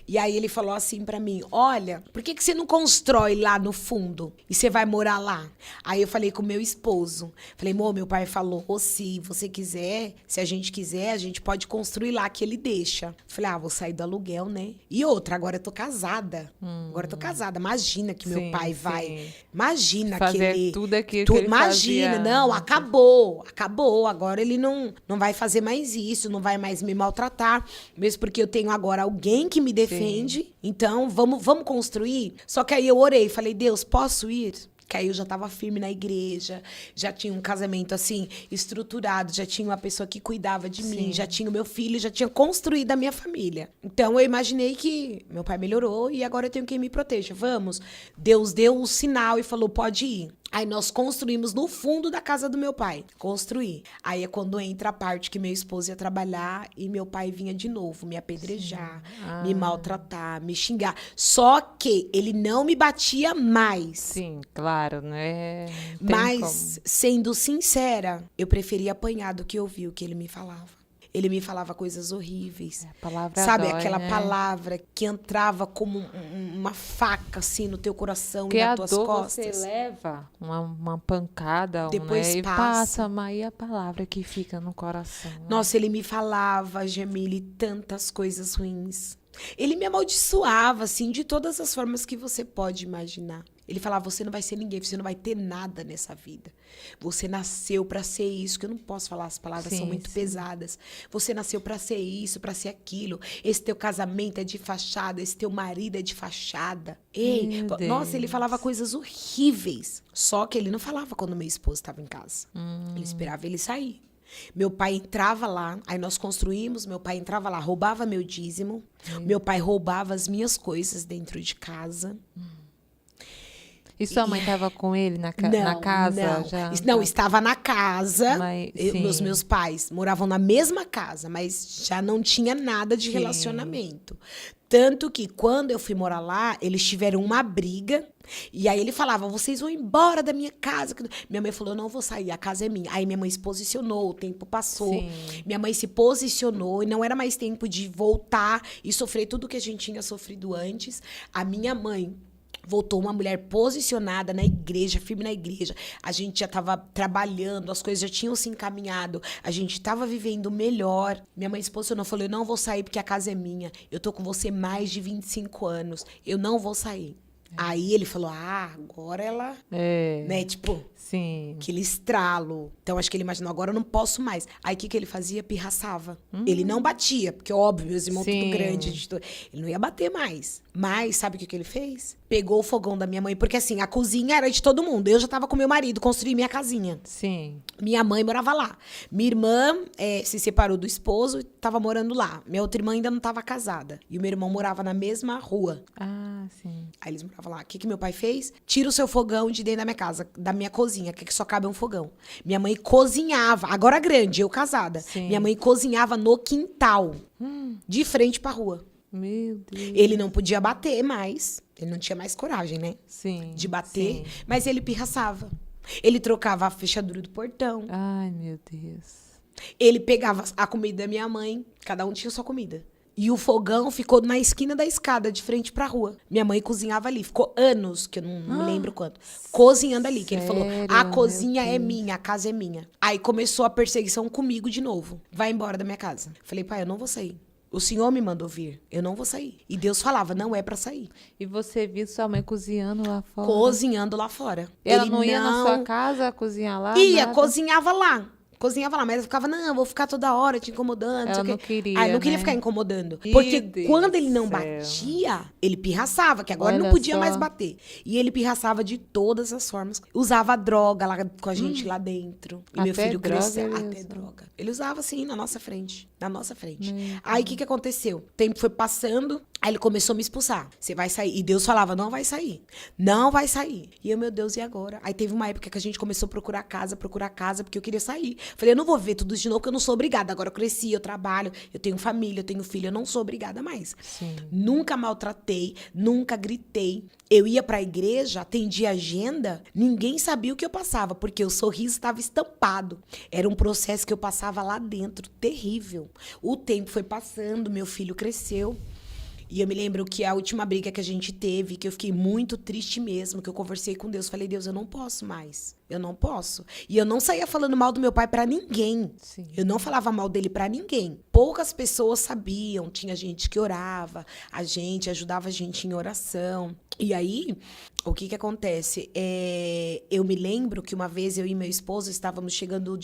E aí ele falou assim pra mim, olha, por que você não constrói lá no fundo e você vai morar lá? Aí eu falei com o meu esposo, falei, amor, meu pai falou, se você quiser, se a gente quiser, a gente pode construir lá que ele deixa. Falei, vou sair do aluguel, né? E outra, agora eu tô casada. Agora eu tô casada. Imagina que meu Sim, pai sim. vai. Imagina Fazer que ele. tudo aquilo que ele Imagina, fazia não, antes. acabou. Agora ele não vai fazer mais isso, não vai mais me maltratar. Mesmo porque eu tenho agora alguém que me defende. Então, vamos construir. Só que aí eu orei, falei, Deus, posso ir? Que aí eu já estava firme na igreja, já tinha um casamento, assim, estruturado, já tinha uma pessoa que cuidava de mim, já tinha o meu filho, já tinha construído a minha família. Então, eu imaginei que meu pai melhorou e agora eu tenho quem me proteja. Vamos. Deus deu um sinal e falou, pode ir. Aí nós construímos no fundo da casa do meu pai. Construí. Aí é quando entra a parte que meu esposo ia trabalhar e meu pai vinha de novo me apedrejar, me maltratar, me xingar. Só que ele não me batia mais. Sim, claro, né? Não tem Mas, sendo sincera, eu preferia apanhar do que ouvir o que ele me falava. Ele me falava coisas horríveis. A palavra Sabe, dói, aquela né? palavra que entrava como uma faca, assim, no teu coração Porque e a nas tuas dor costas. você leva uma pancada, Depois né? E passa. passa, mas e a palavra que fica no coração? né? Nossa, ele me falava, Jamile, tantas coisas ruins. Ele me amaldiçoava, assim, de todas as formas que você pode imaginar. Ele falava, você não vai ser ninguém, você não vai ter nada nessa vida. Você nasceu pra ser isso, que eu não posso falar, as palavras Sim, são muito sim. pesadas. Você nasceu pra ser isso, pra ser aquilo. Esse teu casamento é de fachada, esse teu marido é de fachada. Ei, Meu nossa, ele Deus. falava coisas horríveis. Só que ele não falava quando meu esposo estava em casa. Ele esperava ele sair. Meu pai entrava lá, aí nós construímos, meu pai entrava lá, roubava meu dízimo, meu pai roubava as minhas coisas dentro de casa. E sua mãe estava com ele na casa? Não, estava na casa. Mas, Meus pais moravam na mesma casa, mas já não tinha nada de relacionamento. Tanto que quando eu fui morar lá, eles tiveram uma briga. E aí ele falava, vocês vão embora da minha casa. Minha mãe falou, não vou sair, a casa é minha. Aí minha mãe se posicionou, o tempo passou. Sim. Minha mãe se posicionou e não era mais tempo de voltar e sofrer tudo que a gente tinha sofrido antes. A minha mãe voltou uma mulher posicionada na igreja, firme na igreja. A gente já estava trabalhando, as coisas já tinham se encaminhado. A gente estava vivendo melhor. Minha mãe se posicionou, falou, eu não vou sair porque a casa é minha. Eu tô com você mais de 25 anos. Eu não vou sair. Aí ele falou, agora ela... Né, tipo... Sim. Aquele estralo. Então, acho que ele imaginou, agora eu não posso mais. Aí, o que ele fazia? Pirraçava. Ele não batia, porque, óbvio, meus irmãos tudo grande. Ele não ia bater mais. Mas, sabe o que ele fez? Pegou o fogão da minha mãe, porque, assim, a cozinha era de todo mundo. Eu já tava com meu marido, construí minha casinha. Sim. Minha mãe morava lá. Minha irmã se separou do esposo e tava morando lá. Minha outra irmã ainda não tava casada. E o meu irmão morava na mesma rua. Ah, sim. Aí eles moravam lá. O que meu pai fez? Tira o seu fogão de dentro da minha casa, da minha cozinha, que só cabe um fogão. Minha mãe cozinhava, agora grande, eu casada. Sim. Minha mãe cozinhava no quintal, de frente pra rua. Meu Deus. Ele não podia bater mais. Ele não tinha mais coragem, né? Sim. De bater. Sim. Mas ele pirraçava. Ele trocava a fechadura do portão. Ai, meu Deus. Ele pegava a comida da minha mãe. Cada um tinha sua comida. E o fogão ficou na esquina da escada, de frente pra rua. Minha mãe cozinhava ali. Ficou anos, que eu não me lembro quanto. Cozinhando ali. Que ele falou, a cozinha é minha, a casa é minha. Aí começou a perseguição comigo de novo. Vai embora da minha casa. Falei, pai, eu não vou sair. O senhor me mandou vir. Eu não vou sair. E Deus falava, não é pra sair. E você viu sua mãe cozinhando lá fora? Cozinhando lá fora. Ela Ele não ia na sua casa cozinhar lá? Ia, nada? cozinhava lá. Cozinhava lá, mas eu ficava, não, vou ficar toda hora te incomodando. Ela não queria, Aí não queria né? ficar incomodando. Ih, Porque Deus quando ele não do céu. batia, ele pirraçava, que agora não Olha podia só. mais bater. E ele pirraçava de todas as formas. Usava droga lá com a gente lá dentro. E meu Até filho droga cresceu. ele Até usava. droga. Ele usava assim, na nossa frente. Na nossa frente. Aí o que aconteceu? O tempo foi passando. Aí ele começou a me expulsar. Você vai sair. E Deus falava, não vai sair. Não vai sair. E eu, meu Deus, e agora? Aí teve uma época que a gente começou a procurar casa, porque eu queria sair. Falei, eu não vou ver tudo isso de novo, porque eu não sou obrigada. Agora eu cresci, eu trabalho, eu tenho família, eu tenho filho, eu não sou obrigada mais. Sim. Nunca maltratei, nunca gritei. Eu ia pra igreja, atendia agenda, ninguém sabia o que eu passava, porque o sorriso estava estampado. Era um processo que eu passava lá dentro, terrível. O tempo foi passando, meu filho cresceu. E eu me lembro que a última briga que a gente teve, que eu fiquei muito triste mesmo, que eu conversei com Deus, falei, Deus, eu não posso mais. Eu não posso. E eu não saía falando mal do meu pai pra ninguém. Sim. Eu não falava mal dele pra ninguém. Poucas pessoas sabiam, tinha gente que orava, a gente ajudava a gente em oração. E aí, o que acontece? Eu me lembro que uma vez eu e meu esposo estávamos chegando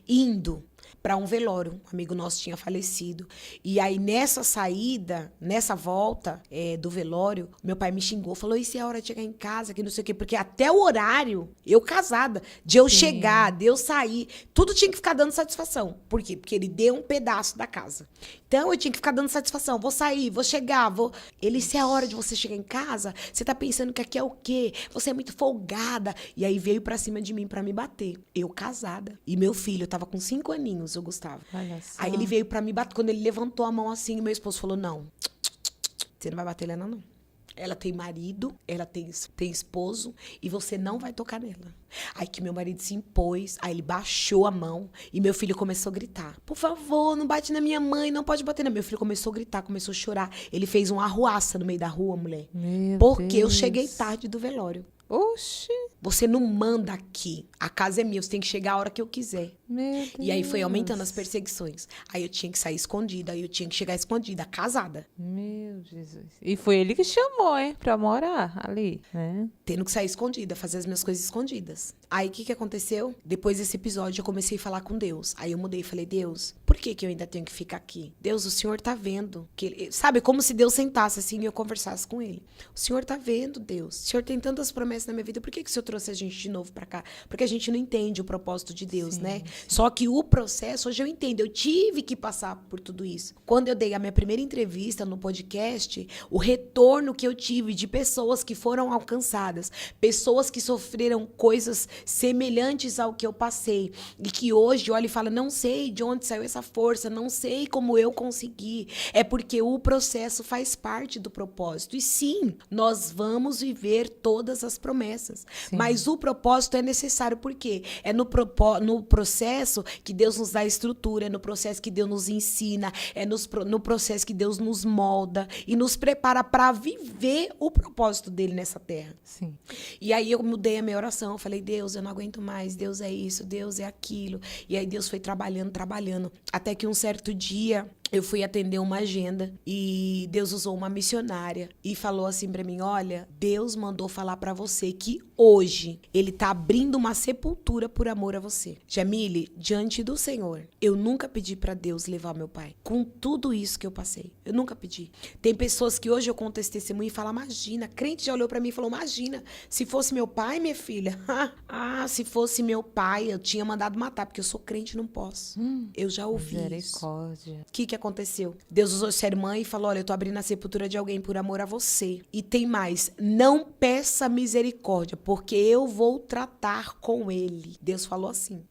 indo para um velório. Um amigo nosso tinha falecido. E aí, nessa saída, nessa volta do velório, meu pai me xingou, falou, e se é a hora de chegar em casa, que não sei o quê. Porque até o horário, eu casada, de eu chegar, de eu sair, tudo tinha que ficar dando satisfação. Por quê? Porque ele deu um pedaço da casa. Então, eu tinha que ficar dando satisfação. Vou sair, vou chegar, vou... Ele, se é a hora de você chegar em casa, você tá pensando que aqui é o quê? Você é muito folgada. E aí, veio pra cima de mim pra me bater. Eu casada. E meu filho, eu tava com 5 aninhos, o Gustavo. Olha só. Aí ele veio pra me bater. Quando ele levantou a mão assim, meu esposo falou, não, você não vai bater nela, não. Ela tem marido, ela tem esposo, e você não vai tocar nela. Aí que meu marido se impôs, aí ele baixou a mão, e meu filho começou a gritar. Por favor, não bate na minha mãe, não pode bater na minha. Meu filho começou a gritar, começou a chorar. Ele fez uma arruaça no meio da rua, mulher. Meu Porque eu Deus. cheguei tarde do velório. Oxi. Você não manda aqui. A casa é minha, você tem que chegar a hora que eu quiser. Meu Deus. E aí foi aumentando as perseguições. Aí eu tinha que sair escondida, aí eu tinha que chegar escondida, casada. Meu Jesus. E foi ele que chamou, hein? Pra morar ali, né? Tendo que sair escondida, fazer as minhas coisas escondidas. Aí o que aconteceu? Depois desse episódio eu comecei a falar com Deus. Aí eu mudei e falei, Deus, por que eu ainda tenho que ficar aqui? Deus, o Senhor tá vendo. Sabe, como se Deus sentasse assim e eu conversasse com ele. O Senhor tá vendo, Deus. O Senhor tem tantas promessas na minha vida, por que o Senhor trouxe a gente de novo pra cá. Porque a gente não entende o propósito de Deus, Sim, né? sim. Só que o processo, hoje eu entendo. Eu tive que passar por tudo isso. Quando eu dei a minha primeira entrevista no podcast, o retorno que eu tive de pessoas que foram alcançadas, pessoas que sofreram coisas semelhantes ao que eu passei, e que hoje olha e fala, não sei de onde saiu essa força, não sei como eu consegui. É porque o processo faz parte do propósito. E sim, nós vamos viver todas as promessas. Sim. Mas o propósito é necessário, por quê? É no processo que Deus nos dá estrutura, é no processo que Deus nos ensina, é no processo que Deus nos molda e nos prepara para viver o propósito dele nessa terra. Sim. E aí eu mudei a minha oração, falei, Deus, eu não aguento mais, Deus é isso, Deus é aquilo. E aí Deus foi trabalhando, até que um certo dia eu fui atender uma agenda e Deus usou uma missionária e falou assim pra mim, olha, Deus mandou falar pra você que hoje Ele tá abrindo uma sepultura por amor a você. Jamile, diante do Senhor, eu nunca pedi pra Deus levar meu pai. Com tudo isso que eu passei, eu nunca pedi. Tem pessoas que hoje eu conto esse testemunho e falam, imagina, crente já olhou pra mim e falou, imagina, se fosse meu pai, minha filha, se fosse meu pai, eu tinha mandado matar, porque eu sou crente e não posso. Eu já ouvi isso. Misericórdia. O que aconteceu? Deus usou sua irmã e falou, olha, eu tô abrindo a sepultura de alguém por amor a você. E tem mais, não peça misericórdia, porque eu vou tratar com ele. Deus falou assim.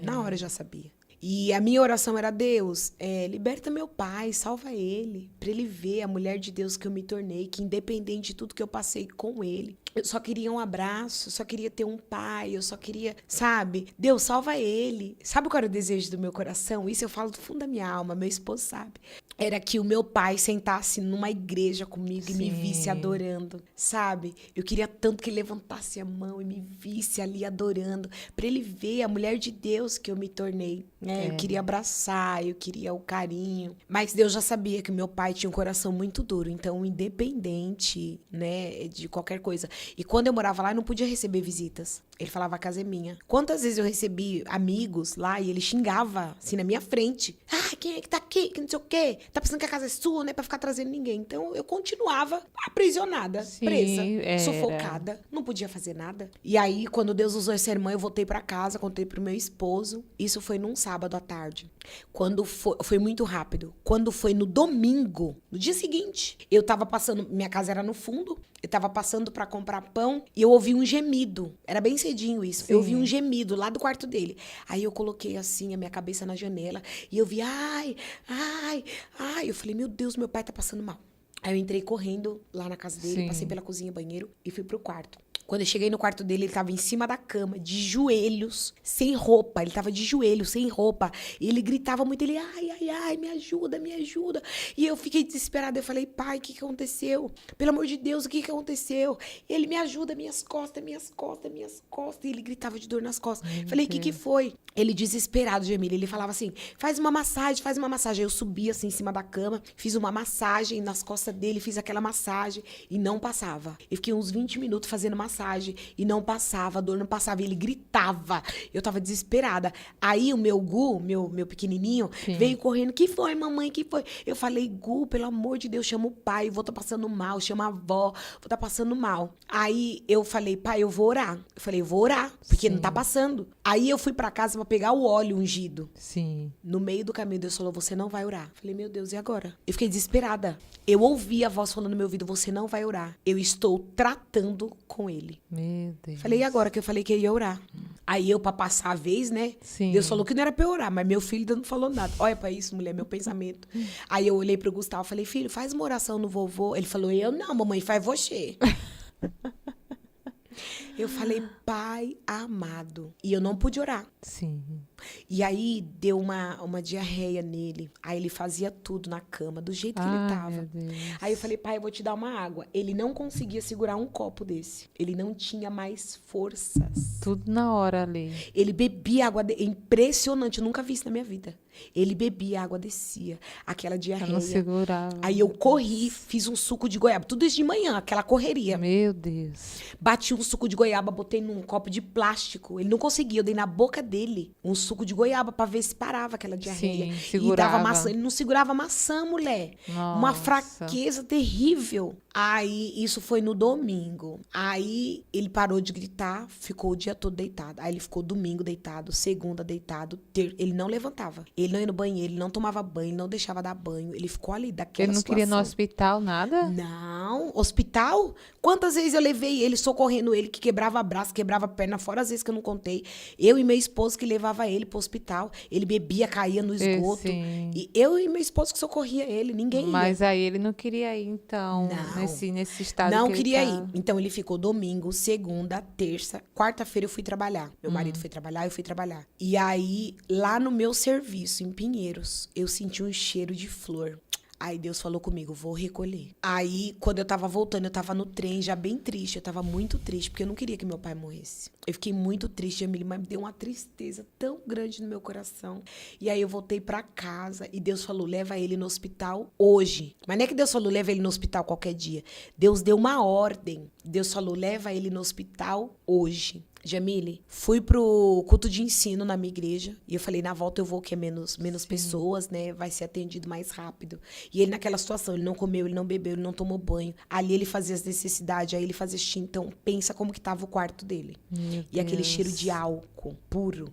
Na hora eu já sabia. E a minha oração era, Deus, liberta meu pai, salva ele, pra ele ver a mulher de Deus que eu me tornei, que independente de tudo que eu passei com ele, eu só queria um abraço, eu só queria ter um pai, eu só queria, sabe? Deus, salva ele. Sabe qual era o desejo do meu coração? Isso eu falo do fundo da minha alma, meu esposo sabe. Era que o meu pai sentasse numa igreja comigo e me visse adorando, sabe? Eu queria tanto que ele levantasse a mão e me visse ali adorando, pra ele ver a mulher de Deus que eu me tornei, né? Eu queria abraçar, eu queria o carinho. Mas Deus já sabia que meu pai tinha um coração muito duro, então independente, né, de qualquer coisa. E quando eu morava lá, eu não podia receber visitas. Ele falava, a casa é minha. Quantas vezes eu recebi amigos lá e ele xingava, assim, na minha frente. Quem é que tá aqui? Que não sei o quê. Tá pensando que a casa é sua, né? Pra ficar trazendo ninguém. Então, eu continuava aprisionada, Sim, presa, sufocada. Não podia fazer nada. E aí, quando Deus usou essa irmã, eu voltei pra casa, contei pro meu esposo. Isso foi num sábado à tarde. Quando foi muito rápido. Quando foi no domingo, no dia seguinte, eu tava passando, minha casa era no fundo, eu tava passando pra comprar pão e eu ouvi um gemido. Era bem cedinho isso. Sim. Eu ouvi um gemido lá do quarto dele. Aí eu coloquei assim a minha cabeça na janela e eu vi, ai. Eu falei, meu Deus, meu pai tá passando mal. Aí eu entrei correndo lá na casa dele, Sim. passei pela cozinha, banheiro e fui pro quarto. Quando eu cheguei no quarto dele, ele tava em cima da cama, de joelhos, sem roupa. Ele tava de joelhos, sem roupa. E ele gritava muito, ele, ai, me ajuda, me ajuda. E eu fiquei desesperada. Eu falei, pai, o que aconteceu? Pelo amor de Deus, o que aconteceu? E ele, me ajuda, minhas costas. E ele gritava de dor nas costas. Falei, o que foi? Ele desesperado, Jamile. Ele falava assim, faz uma massagem. Aí eu subi assim em cima da cama, fiz uma massagem nas costas dele, fiz aquela massagem e não passava. Eu fiquei uns 20 minutos fazendo massagem e não passava, a dor não passava, e ele gritava. Eu tava desesperada. Aí o meu Gu, meu pequenininho, veio correndo, que foi, mamãe, que foi? Eu falei, Gu, pelo amor de Deus, chama o pai, vou tá passando mal, chama a avó, vou tá passando mal. Aí eu falei, pai, eu vou orar. Eu falei, eu vou orar, porque não tá passando. Aí eu fui pra casa pra pegar o óleo ungido. Sim. No meio do caminho, Deus falou, você não vai orar. Eu falei, meu Deus, e agora? Eu fiquei desesperada. Eu ouvi a voz falando no meu ouvido, você não vai orar. Eu estou tratando com ele. Meu Deus. Falei, e agora que eu falei que eu ia orar? Aí eu, pra passar a vez, né? Sim. Deus falou que não era pra eu orar, mas meu filho ainda não falou nada. Olha pra isso, mulher, meu pensamento. Aí eu olhei pro Gustavo e falei, filho, faz uma oração no vovô. Ele falou, eu não, mamãe, faz você. Eu falei, pai amado. E eu não pude orar. Sim. E aí deu uma diarreia nele. Aí ele fazia tudo na cama, do jeito que ele tava. Meu Deus. Aí eu falei, pai, eu vou te dar uma água. Ele não conseguia segurar um copo desse. Ele não tinha mais forças. Tudo na hora ali. Ele bebia água. Impressionante, eu nunca vi isso na minha vida. Ele bebia, a água descia. Aquela Eu diarreia. não segurava. Aí eu corri, fiz um suco de goiaba. Tudo isso de manhã, aquela correria. Meu Deus. Bati um suco de goiaba, botei num copo de plástico. Ele não conseguia, eu dei na boca dele um suco de goiaba pra ver se parava aquela diarreia. Sim, E segurava. dava maçã. Ele não segurava maçã, mulher. Nossa. Uma fraqueza terrível. Aí, isso foi no domingo. Aí, ele parou de gritar, ficou o dia todo deitado. Aí, ele ficou domingo deitado, segunda deitado, ele não levantava. Ele não ia no banheiro, ele não tomava banho, ele não deixava dar banho. Ele ficou ali daquela Ele não situação. queria ir no hospital, nada? Não, hospital? Quantas vezes eu levei ele, socorrendo ele, que quebrava braço, quebrava perna, fora as vezes que eu não contei. Eu e meu esposo que levava ele pro hospital. Ele bebia, caía no esgoto. Sim. E eu e meu esposo que socorria ele, ninguém Mas ia. aí ele não queria ir, então, Não. nesse estado Não que queria ele ir. tá. Então ele ficou domingo, segunda, terça, quarta-feira eu fui trabalhar. Meu marido foi trabalhar, eu fui trabalhar. E aí, lá no meu serviço, em Pinheiros, eu senti um cheiro de flor. Aí Deus falou comigo, vou recolher. Aí, quando eu tava voltando, eu tava no trem, já bem triste. Eu tava muito triste, porque eu não queria que meu pai morresse. Eu fiquei muito triste, Jamile, mas me deu uma tristeza tão grande no meu coração. E aí eu voltei pra casa e Deus falou, leva ele no hospital hoje. Mas não é que Deus falou, leva ele no hospital qualquer dia. Deus deu uma ordem. Deus falou, leva ele no hospital hoje. Jamile, fui pro culto de ensino na minha igreja e eu falei, na volta eu vou que é menos pessoas, né? Vai ser atendido mais rápido. E ele naquela situação, ele não comeu, ele não bebeu, ele não tomou banho. Ali ele fazia as necessidades, aí ele fazia xixi. Então, pensa como que tava o quarto dele. E aquele cheiro de álcool puro.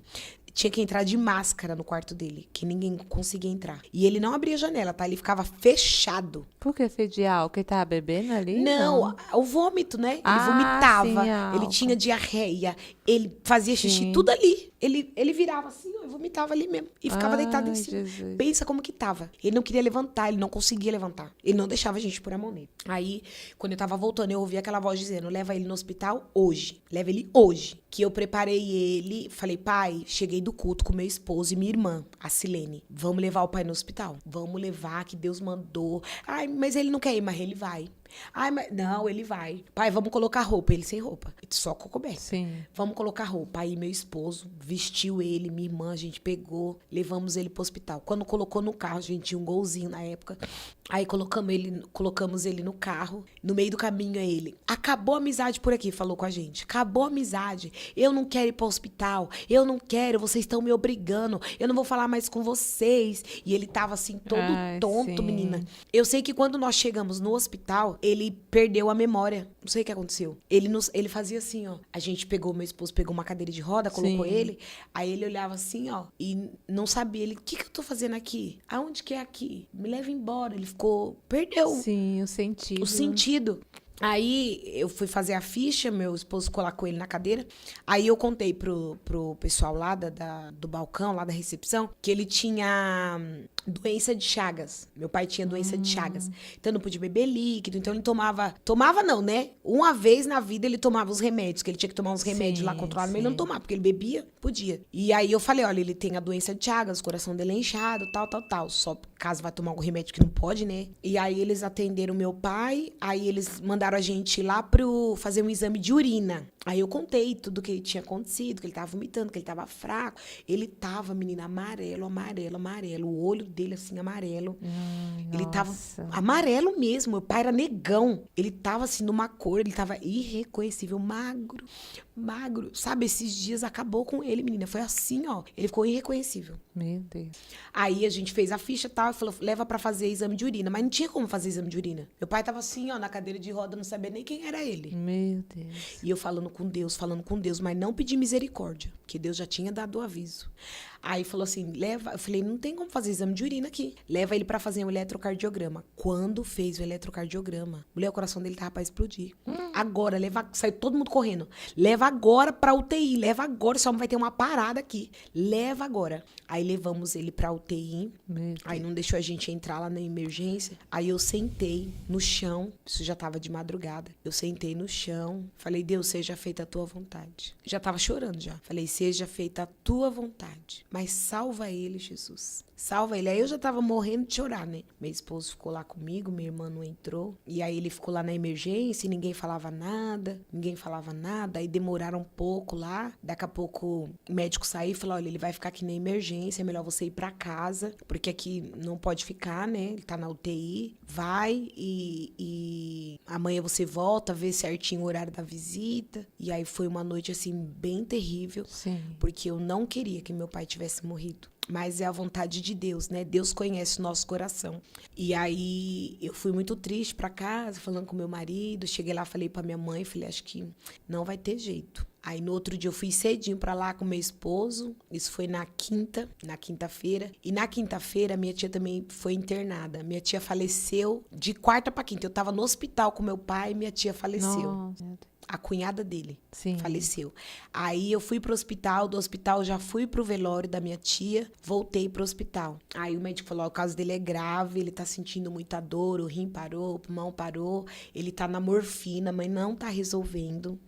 Tinha que entrar de máscara no quarto dele, que ninguém conseguia entrar. E ele não abria a janela, tá? Ele ficava fechado. Por que fez álcool? Ele tava bebendo ali? Não, o vômito, né? Ele Ah, vomitava, sim, ele álcool. tinha diarreia, ele fazia xixi, Sim. tudo ali. Ele virava assim, ó, e vomitava ali mesmo. E ficava deitado em Ai, cima. Jesus. Pensa como que tava. Ele não queria levantar, ele não conseguia levantar. Ele não deixava a gente pôr a mão nele. Aí, quando eu tava voltando, eu ouvi aquela voz dizendo, leva ele no hospital hoje. Leva ele hoje. Que eu preparei ele, falei, pai, cheguei do culto com meu esposo e minha irmã, a Silene. Vamos levar o pai no hospital? Vamos levar, que Deus mandou. Ai, mas ele não quer ir, mas ele vai. Ai, mas não, ele vai. Pai, vamos colocar roupa. Ele sem roupa, só com coberta. Sim. Vamos colocar roupa. Aí meu esposo vestiu ele, minha irmã, a gente pegou, levamos ele pro hospital. Quando colocou no carro, a gente tinha um golzinho na época. Aí colocamos ele no carro. No meio do caminho é ele. Acabou a amizade por aqui, falou com a gente. Acabou a amizade. Eu não quero ir pro hospital. Eu não quero, vocês estão me obrigando. Eu não vou falar mais com vocês. E ele tava assim, todo tonto, sim. menina. Eu sei que quando nós chegamos no hospital, ele perdeu a memória. Não sei o que aconteceu. Ele fazia assim, ó. A gente pegou, meu esposo pegou uma cadeira de roda, colocou Sim. ele. Aí ele olhava assim, ó. E não sabia. Ele, o que eu tô fazendo aqui? Aonde que é aqui? Me leva embora. Ele ficou, perdeu Sim, o sentido. o sentido. Aí eu fui fazer a ficha, meu esposo colocou ele na cadeira. Aí eu contei pro pessoal lá do balcão, lá da recepção, que ele tinha doença de Chagas. Meu pai tinha doença de Chagas. Então não podia beber líquido. Então ele tomava não, né? Uma vez na vida ele tomava os remédios, que ele tinha que tomar uns remédios lá controlados, mas ele não tomava, porque ele bebia, podia. E aí eu falei, olha, ele tem a doença de Chagas, o coração dele é inchado, tal. Só caso vai tomar algum remédio que não pode, né? E aí eles atenderam meu pai, aí eles mandaram a gente ir lá fazer um exame de urina. Aí eu contei tudo que tinha acontecido, que ele tava vomitando, que ele tava fraco. Ele tava, menina, amarelo. O olho dele, assim, amarelo. Ele tava amarelo mesmo. Meu pai era negão. Ele tava, assim, numa cor, ele tava irreconhecível, magro. Sabe, esses dias acabou com ele, menina. Foi assim, ó. Ele ficou irreconhecível. Meu Deus. Aí a gente fez a ficha e tal, e falou, leva pra fazer exame de urina. Mas não tinha como fazer exame de urina. Meu pai tava assim, ó, na cadeira de roda, não sabia nem quem era ele. Meu Deus. E eu falando com Deus, mas não pedi misericórdia, que Deus já tinha dado o aviso. Aí falou assim, eu falei, não tem como fazer exame de urina aqui. Leva ele pra fazer um eletrocardiograma. Quando fez o eletrocardiograma, mulher, o coração dele tava pra explodir. Agora, saiu todo mundo correndo. Leva agora pra UTI, leva agora, só vai ter uma parada aqui. Leva agora. Aí levamos ele pra UTI, aí não deixou a gente entrar lá na emergência. Aí eu sentei no chão, isso já tava de madrugada. Eu sentei no chão, falei, Deus, seja feita a tua vontade. Já tava chorando já. Falei, seja feita a tua vontade. Mas salva ele, Jesus. Salva ele. Aí eu já tava morrendo de chorar, né? Meu esposo ficou lá comigo, minha irmã não entrou. E aí ele ficou lá na emergência e ninguém falava nada. Aí demoraram um pouco lá. Daqui a pouco o médico saiu e falou, olha, ele vai ficar aqui na emergência, é melhor você ir pra casa, porque aqui não pode ficar, né? Ele tá na UTI. Vai e amanhã você volta, vê certinho o horário da visita. E aí foi uma noite, assim, bem terrível. Sim. Porque eu não queria que meu pai tivesse morrido. mas é a vontade de Deus, né? Deus conhece o nosso coração. E aí eu fui muito triste pra casa, falando com meu marido. Cheguei lá, falei pra minha mãe, falei, acho que não vai ter jeito. Aí no outro dia eu fui cedinho pra lá com meu esposo. Isso foi na quinta-feira. E na quinta-feira minha tia também foi internada. Minha tia faleceu de quarta pra quinta. Eu tava no hospital com meu pai e minha tia faleceu. Nossa. A cunhada dele Sim. faleceu. Aí eu fui pro hospital, do hospital já fui pro velório da minha tia, voltei pro hospital. Aí o médico falou, o caso dele é grave, ele tá sentindo muita dor, o rim parou, o pulmão parou, ele tá na morfina, mas não tá resolvendo.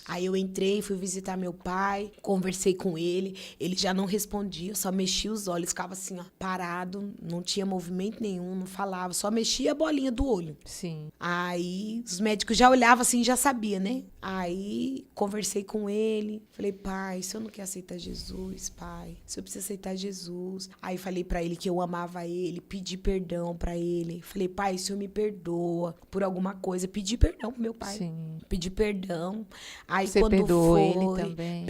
Aí eu entrei, fui visitar meu pai, conversei com ele já não respondia, eu só mexia os olhos, ficava assim, ó, parado, não tinha movimento nenhum, não falava, só mexia a bolinha do olho. Sim. Aí os médicos já olhavam assim, já sabia, né? Aí conversei com ele, falei, pai, se eu não quer aceitar Jesus, pai, se eu preciso aceitar Jesus. Aí falei pra ele que eu amava ele, pedi perdão pra ele. Falei, pai, o senhor me perdoa por alguma coisa. Pedi perdão pro meu pai. Sim. Pedi perdão. Aí Você quando perdoou foi, ele também?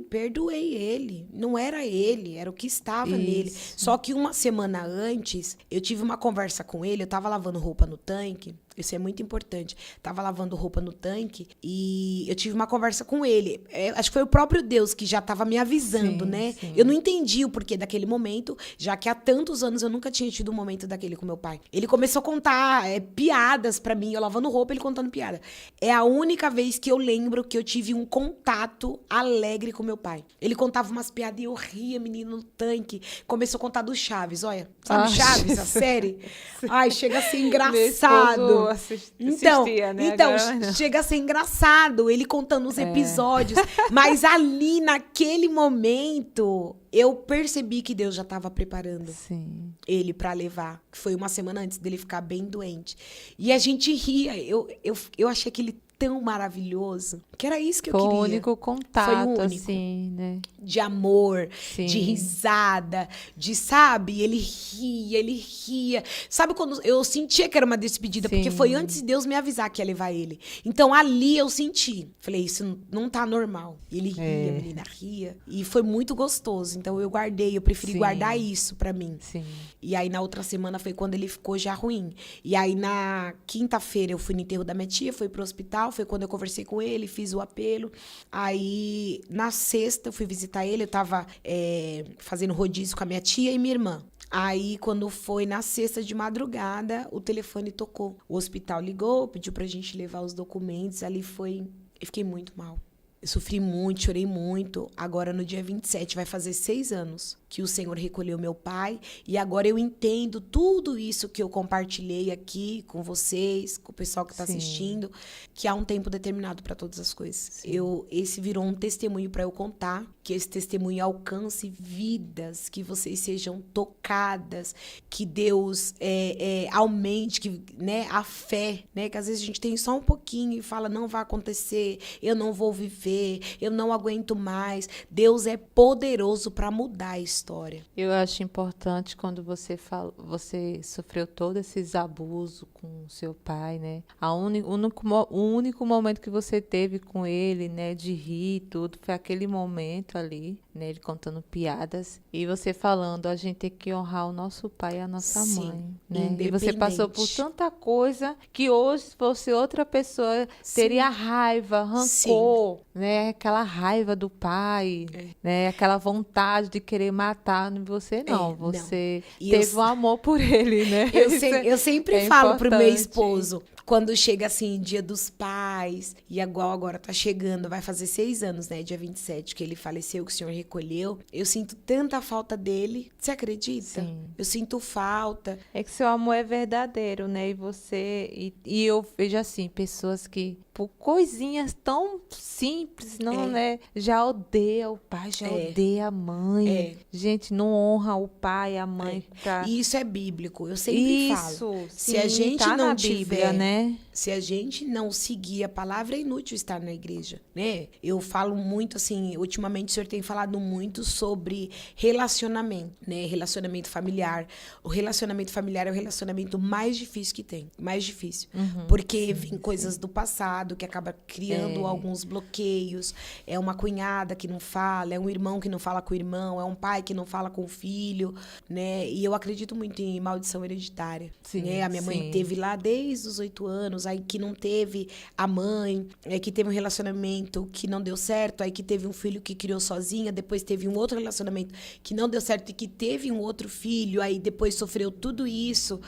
Perdoei ele. Não era ele, era o que estava Isso. nele. Só que uma semana antes, eu tive uma conversa com ele, eu tava lavando roupa no tanque. Isso é muito importante. Tava lavando roupa no tanque e eu tive uma conversa com ele. Acho que foi o próprio Deus que já estava me avisando, Sim, né? sim. Eu não entendi o porquê daquele momento, já que há tantos anos eu nunca tinha tido um momento daquele com meu pai. Ele começou a contar piadas pra mim, eu lavando roupa, ele contando piada. É a única vez que eu lembro que eu tive um contato alegre com meu pai. Ele contava umas piadas e eu ria, menino, no tanque. Começou a contar do Chaves, olha. Sabe Chaves, a série? Ai, chega a ser engraçado. Assistia, né? Então chega a ser engraçado ele contando os episódios, mas ali naquele momento eu percebi que Deus já estava preparando Sim. ele para levar, que foi uma semana antes dele ficar bem doente. E a gente ria, eu achei aquele tão maravilhoso, que era isso que eu queria. Foi o único contato, Foi o único. assim, né? De amor, Sim. de risada, de, sabe? Ele ria. Sabe quando eu sentia que era uma despedida? Sim. Porque foi antes de Deus me avisar que ia levar ele. Então, ali eu senti. Falei, isso não tá normal. Ele ria, a menina ria. E foi muito gostoso. Então, eu guardei. Eu preferi Sim. guardar isso pra mim. Sim. E aí, na outra semana, foi quando ele ficou já ruim. E aí, na quinta-feira, eu fui no enterro da minha tia, fui pro hospital. Foi quando eu conversei com ele, fiz o apelo. Aí, na sexta, eu fui visitar ele. Eu tava fazendo rodízio com a minha tia e minha irmã. Aí, quando foi na sexta de madrugada, o telefone tocou. O hospital ligou, pediu pra gente levar os documentos. Ali foi... Eu fiquei muito mal. Eu sofri muito, chorei muito. Agora, no dia 27, vai fazer 6 anos que o Senhor recolheu meu pai. E agora eu entendo tudo isso que eu compartilhei aqui com vocês, com o pessoal que está assistindo, que há um tempo determinado para todas as coisas. Esse virou um testemunho para eu contar, que esse testemunho alcance vidas, que vocês sejam tocadas, que Deus aumente, que, né, a fé, né, que às vezes a gente tem só um pouquinho e fala, não vai acontecer, eu não vou viver, eu não aguento mais. Deus é poderoso para mudar a história. Eu acho importante quando você sofreu todos esses abusos com o seu pai, né? O único momento que você teve com ele, né, de rir e tudo, foi aquele momento ali, né, ele contando piadas e você falando, a gente tem que honrar o nosso pai e a nossa mãe, né? E você passou por tanta coisa que hoje, se fosse outra pessoa, teria raiva, rancor, né? Aquela raiva do pai, né? Aquela vontade de querer matar. Você não, você teve um amor por ele, né? Eu sempre falo pro meu esposo, quando chega assim, Dia dos Pais, e agora tá chegando, vai fazer 6 anos, né? Dia 27, que ele faleceu, que o Senhor recolheu. Eu sinto tanta falta dele. Você acredita? Sim. Eu sinto falta. É que seu amor é verdadeiro, né? E você... E eu vejo assim, pessoas que, por coisinhas tão simples, não, né? Já odeia o pai, já odeia a mãe. Gente, não honra o pai e a mãe. E isso é bíblico, eu sempre falo. Se a gente tá não na tiver... Bíblia, né? Se a gente não seguir a palavra, é inútil estar na igreja, né? Eu falo muito, assim, ultimamente o senhor tem falado muito sobre relacionamento, né? Relacionamento familiar. O relacionamento familiar é o relacionamento mais difícil que tem. Mais difícil. Porque vem coisas do passado, cunhado que acaba criando alguns bloqueios, é uma cunhada que não fala, é um irmão que não fala com o irmão, é um pai que não fala com o filho, né? E eu acredito muito em maldição hereditária, Sim, né? A minha mãe teve lá desde os 8 anos, aí que não teve a mãe, que teve um relacionamento que não deu certo, aí que teve um filho que criou sozinha, depois teve um outro relacionamento que não deu certo e que teve um outro filho, aí depois sofreu tudo isso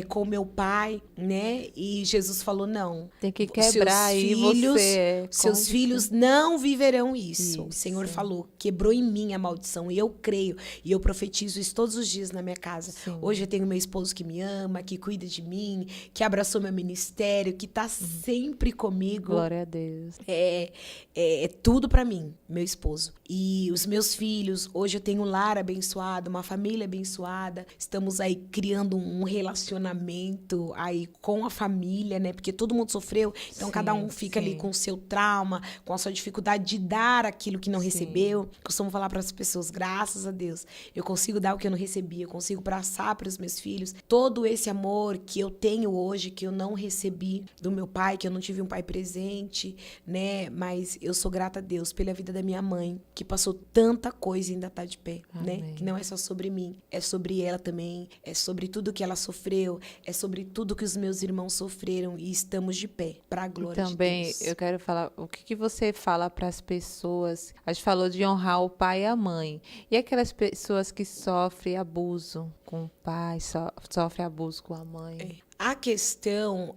com meu pai, né? E Jesus falou, não. Tem que quebrar aí você. Seus filhos não viverão isso. O Senhor falou, quebrou em mim a maldição. E eu creio. E eu profetizo isso todos os dias na minha casa. Sim. Hoje eu tenho meu esposo que me ama, que cuida de mim, que abraçou meu ministério, que tá sempre comigo. Glória a Deus. É tudo pra mim, meu esposo. E os meus filhos, hoje eu tenho um lar abençoado, uma família abençoada. Estamos aí criando um relacionamento aí com a família, né? Porque todo mundo sofreu, então cada um fica ali com o seu trauma, com a sua dificuldade de dar aquilo que não recebeu. Costumo falar para as pessoas, graças a Deus, eu consigo dar o que eu não recebi, eu consigo passar para os meus filhos todo esse amor que eu tenho hoje, que eu não recebi do meu pai, que eu não tive um pai presente, né? Mas eu sou grata a Deus pela vida da minha mãe, que passou tanta coisa e ainda tá de pé, né? Que não é só sobre mim, é sobre ela também, é sobre tudo que ela sofreu, é sobre tudo que os meus irmãos sofreram e estamos de pé, pra glória de Deus. Também eu quero falar, o que você fala para as pessoas? A gente falou de honrar o pai e a mãe. E aquelas pessoas que sofrem abuso com o pai, sofrem abuso com a mãe? A questão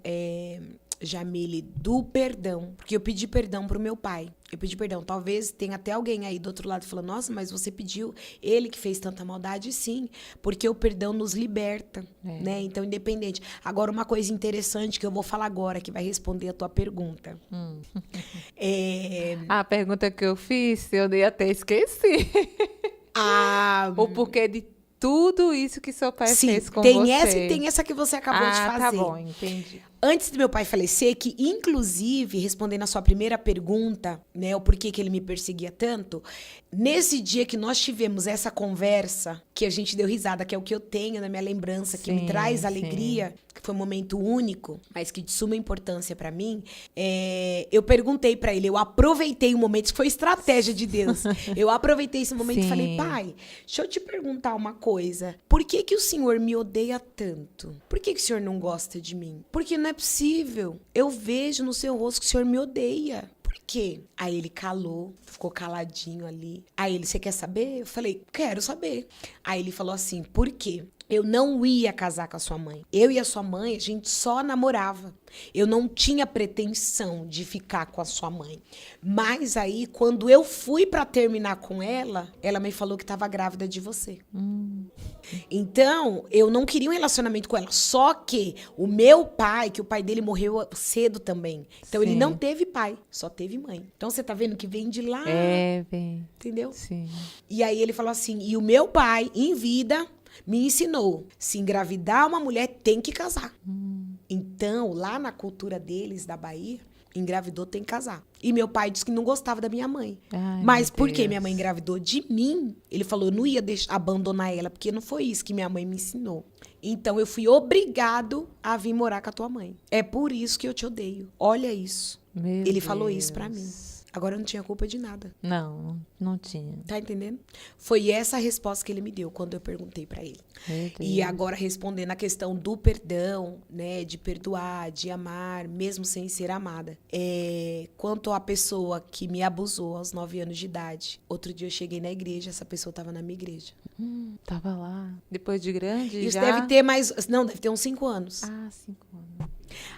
Jamile, do perdão, porque eu pedi perdão pro meu pai. Eu pedi perdão. Talvez tenha até alguém aí do outro lado falando, nossa, mas você pediu, ele que fez tanta maldade? Sim, porque o perdão nos liberta, né? Então, independente. Agora, uma coisa interessante que eu vou falar agora, que vai responder a tua pergunta. A pergunta que eu fiz, eu dei até esqueci. O porquê de tudo isso que seu pai fez com você. Essa e tem essa que você acabou de fazer. Tá bom, entendi. Antes do meu pai falecer, que inclusive, respondendo a sua primeira pergunta, né, o porquê que ele me perseguia tanto, nesse dia que nós tivemos essa conversa, que a gente deu risada, que é o que eu tenho na minha lembrança, que me traz alegria, que foi um momento único, mas que de suma importância pra mim, eu perguntei pra ele, eu aproveitei o momento, isso foi estratégia de Deus, eu aproveitei esse momento e falei, pai, deixa eu te perguntar uma coisa, por que que o senhor me odeia tanto? Por que que o senhor não gosta de mim? Porque não é possível. Eu vejo no seu rosto que o senhor me odeia. Por quê? Aí ele calou, ficou caladinho ali. Aí ele, você quer saber? Eu falei, quero saber. Aí ele falou assim, por quê? Eu não ia casar com a sua mãe. Eu e a sua mãe, a gente só namorava. Eu não tinha pretensão de ficar com a sua mãe. Mas aí, quando eu fui pra terminar com ela me falou que estava grávida de você. Então, eu não queria um relacionamento com ela. Só que o meu pai, que o pai dele morreu cedo também. Então, ele não teve pai, só teve mãe. Então, você tá vendo que vem de lá. Vem. Entendeu? Sim. E aí, ele falou assim, e o meu pai, em vida, me ensinou, se engravidar uma mulher, tem que casar. Então, lá na cultura deles, da Bahia, engravidou, tem que casar. E meu pai disse que não gostava da minha mãe. Ai, mas meu porque Deus. minha mãe engravidou de mim, ele falou, eu não ia abandonar ela, porque não foi isso que minha mãe me ensinou. Então, eu fui obrigado a vir morar com a tua mãe. É por isso que eu te odeio. Olha isso. Ele falou isso pra mim. Agora eu não tinha culpa de nada. Não tinha. Tá entendendo? Foi essa a resposta que ele me deu quando eu perguntei pra ele. E agora respondendo a questão do perdão, né, de perdoar, de amar, mesmo sem ser amada. Quanto à pessoa que me abusou aos 9 anos de idade, outro dia eu cheguei na igreja, essa pessoa tava na minha igreja. Tava lá. Depois de grande, Isso já? deve ter deve ter uns 5 anos. 5 anos.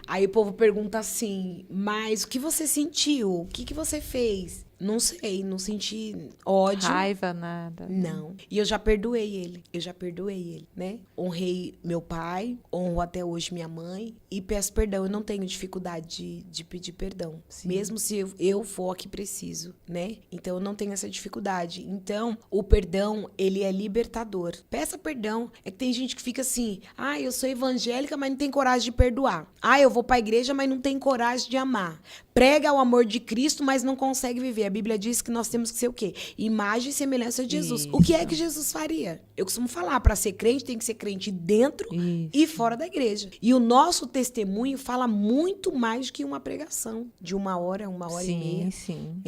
Aí o povo pergunta assim, mas o que você sentiu? O que você fez? Não sei, não senti ódio. Raiva, nada. Não. E eu já perdoei ele, né? Honrei meu pai, honro até hoje minha mãe e peço perdão. Eu não tenho dificuldade de pedir perdão. Sim. Mesmo se eu for a que preciso, né? Então, eu não tenho essa dificuldade. Então, o perdão, ele é libertador. Peça perdão. É que tem gente que fica assim, eu sou evangélica, mas não tem coragem de perdoar. Eu vou pra igreja, mas não tem coragem de amar. Prega o amor de Cristo, mas não consegue viver. Porque a Bíblia diz que nós temos que ser o quê? Imagem e semelhança de Jesus. O que é que Jesus faria? Eu costumo falar, para ser crente, tem que ser crente dentro e fora da igreja. E o nosso testemunho fala muito mais do que uma pregação de 1 hora, 1 hora e meia. Sim.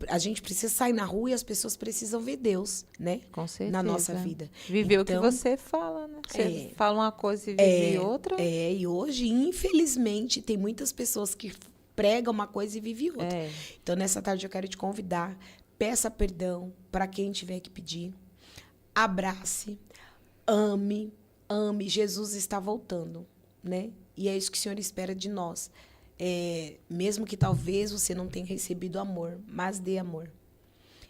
A gente precisa sair na rua e as pessoas precisam ver Deus, né? Com certeza. Na nossa vida. Viver o que Então, você fala, né? Você fala uma coisa e vive outra. E hoje, infelizmente, tem muitas pessoas que pregam uma coisa e vivem outra. Então, nessa tarde, eu quero te convidar. Peça perdão para quem tiver que pedir. Abrace. Ame. Jesus está voltando, né? E é isso que o Senhor espera de nós. Mesmo que talvez você não tenha recebido amor, mas dê amor.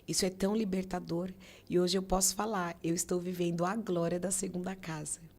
Isso é tão libertador. E hoje eu posso falar, eu estou vivendo a glória da segunda casa.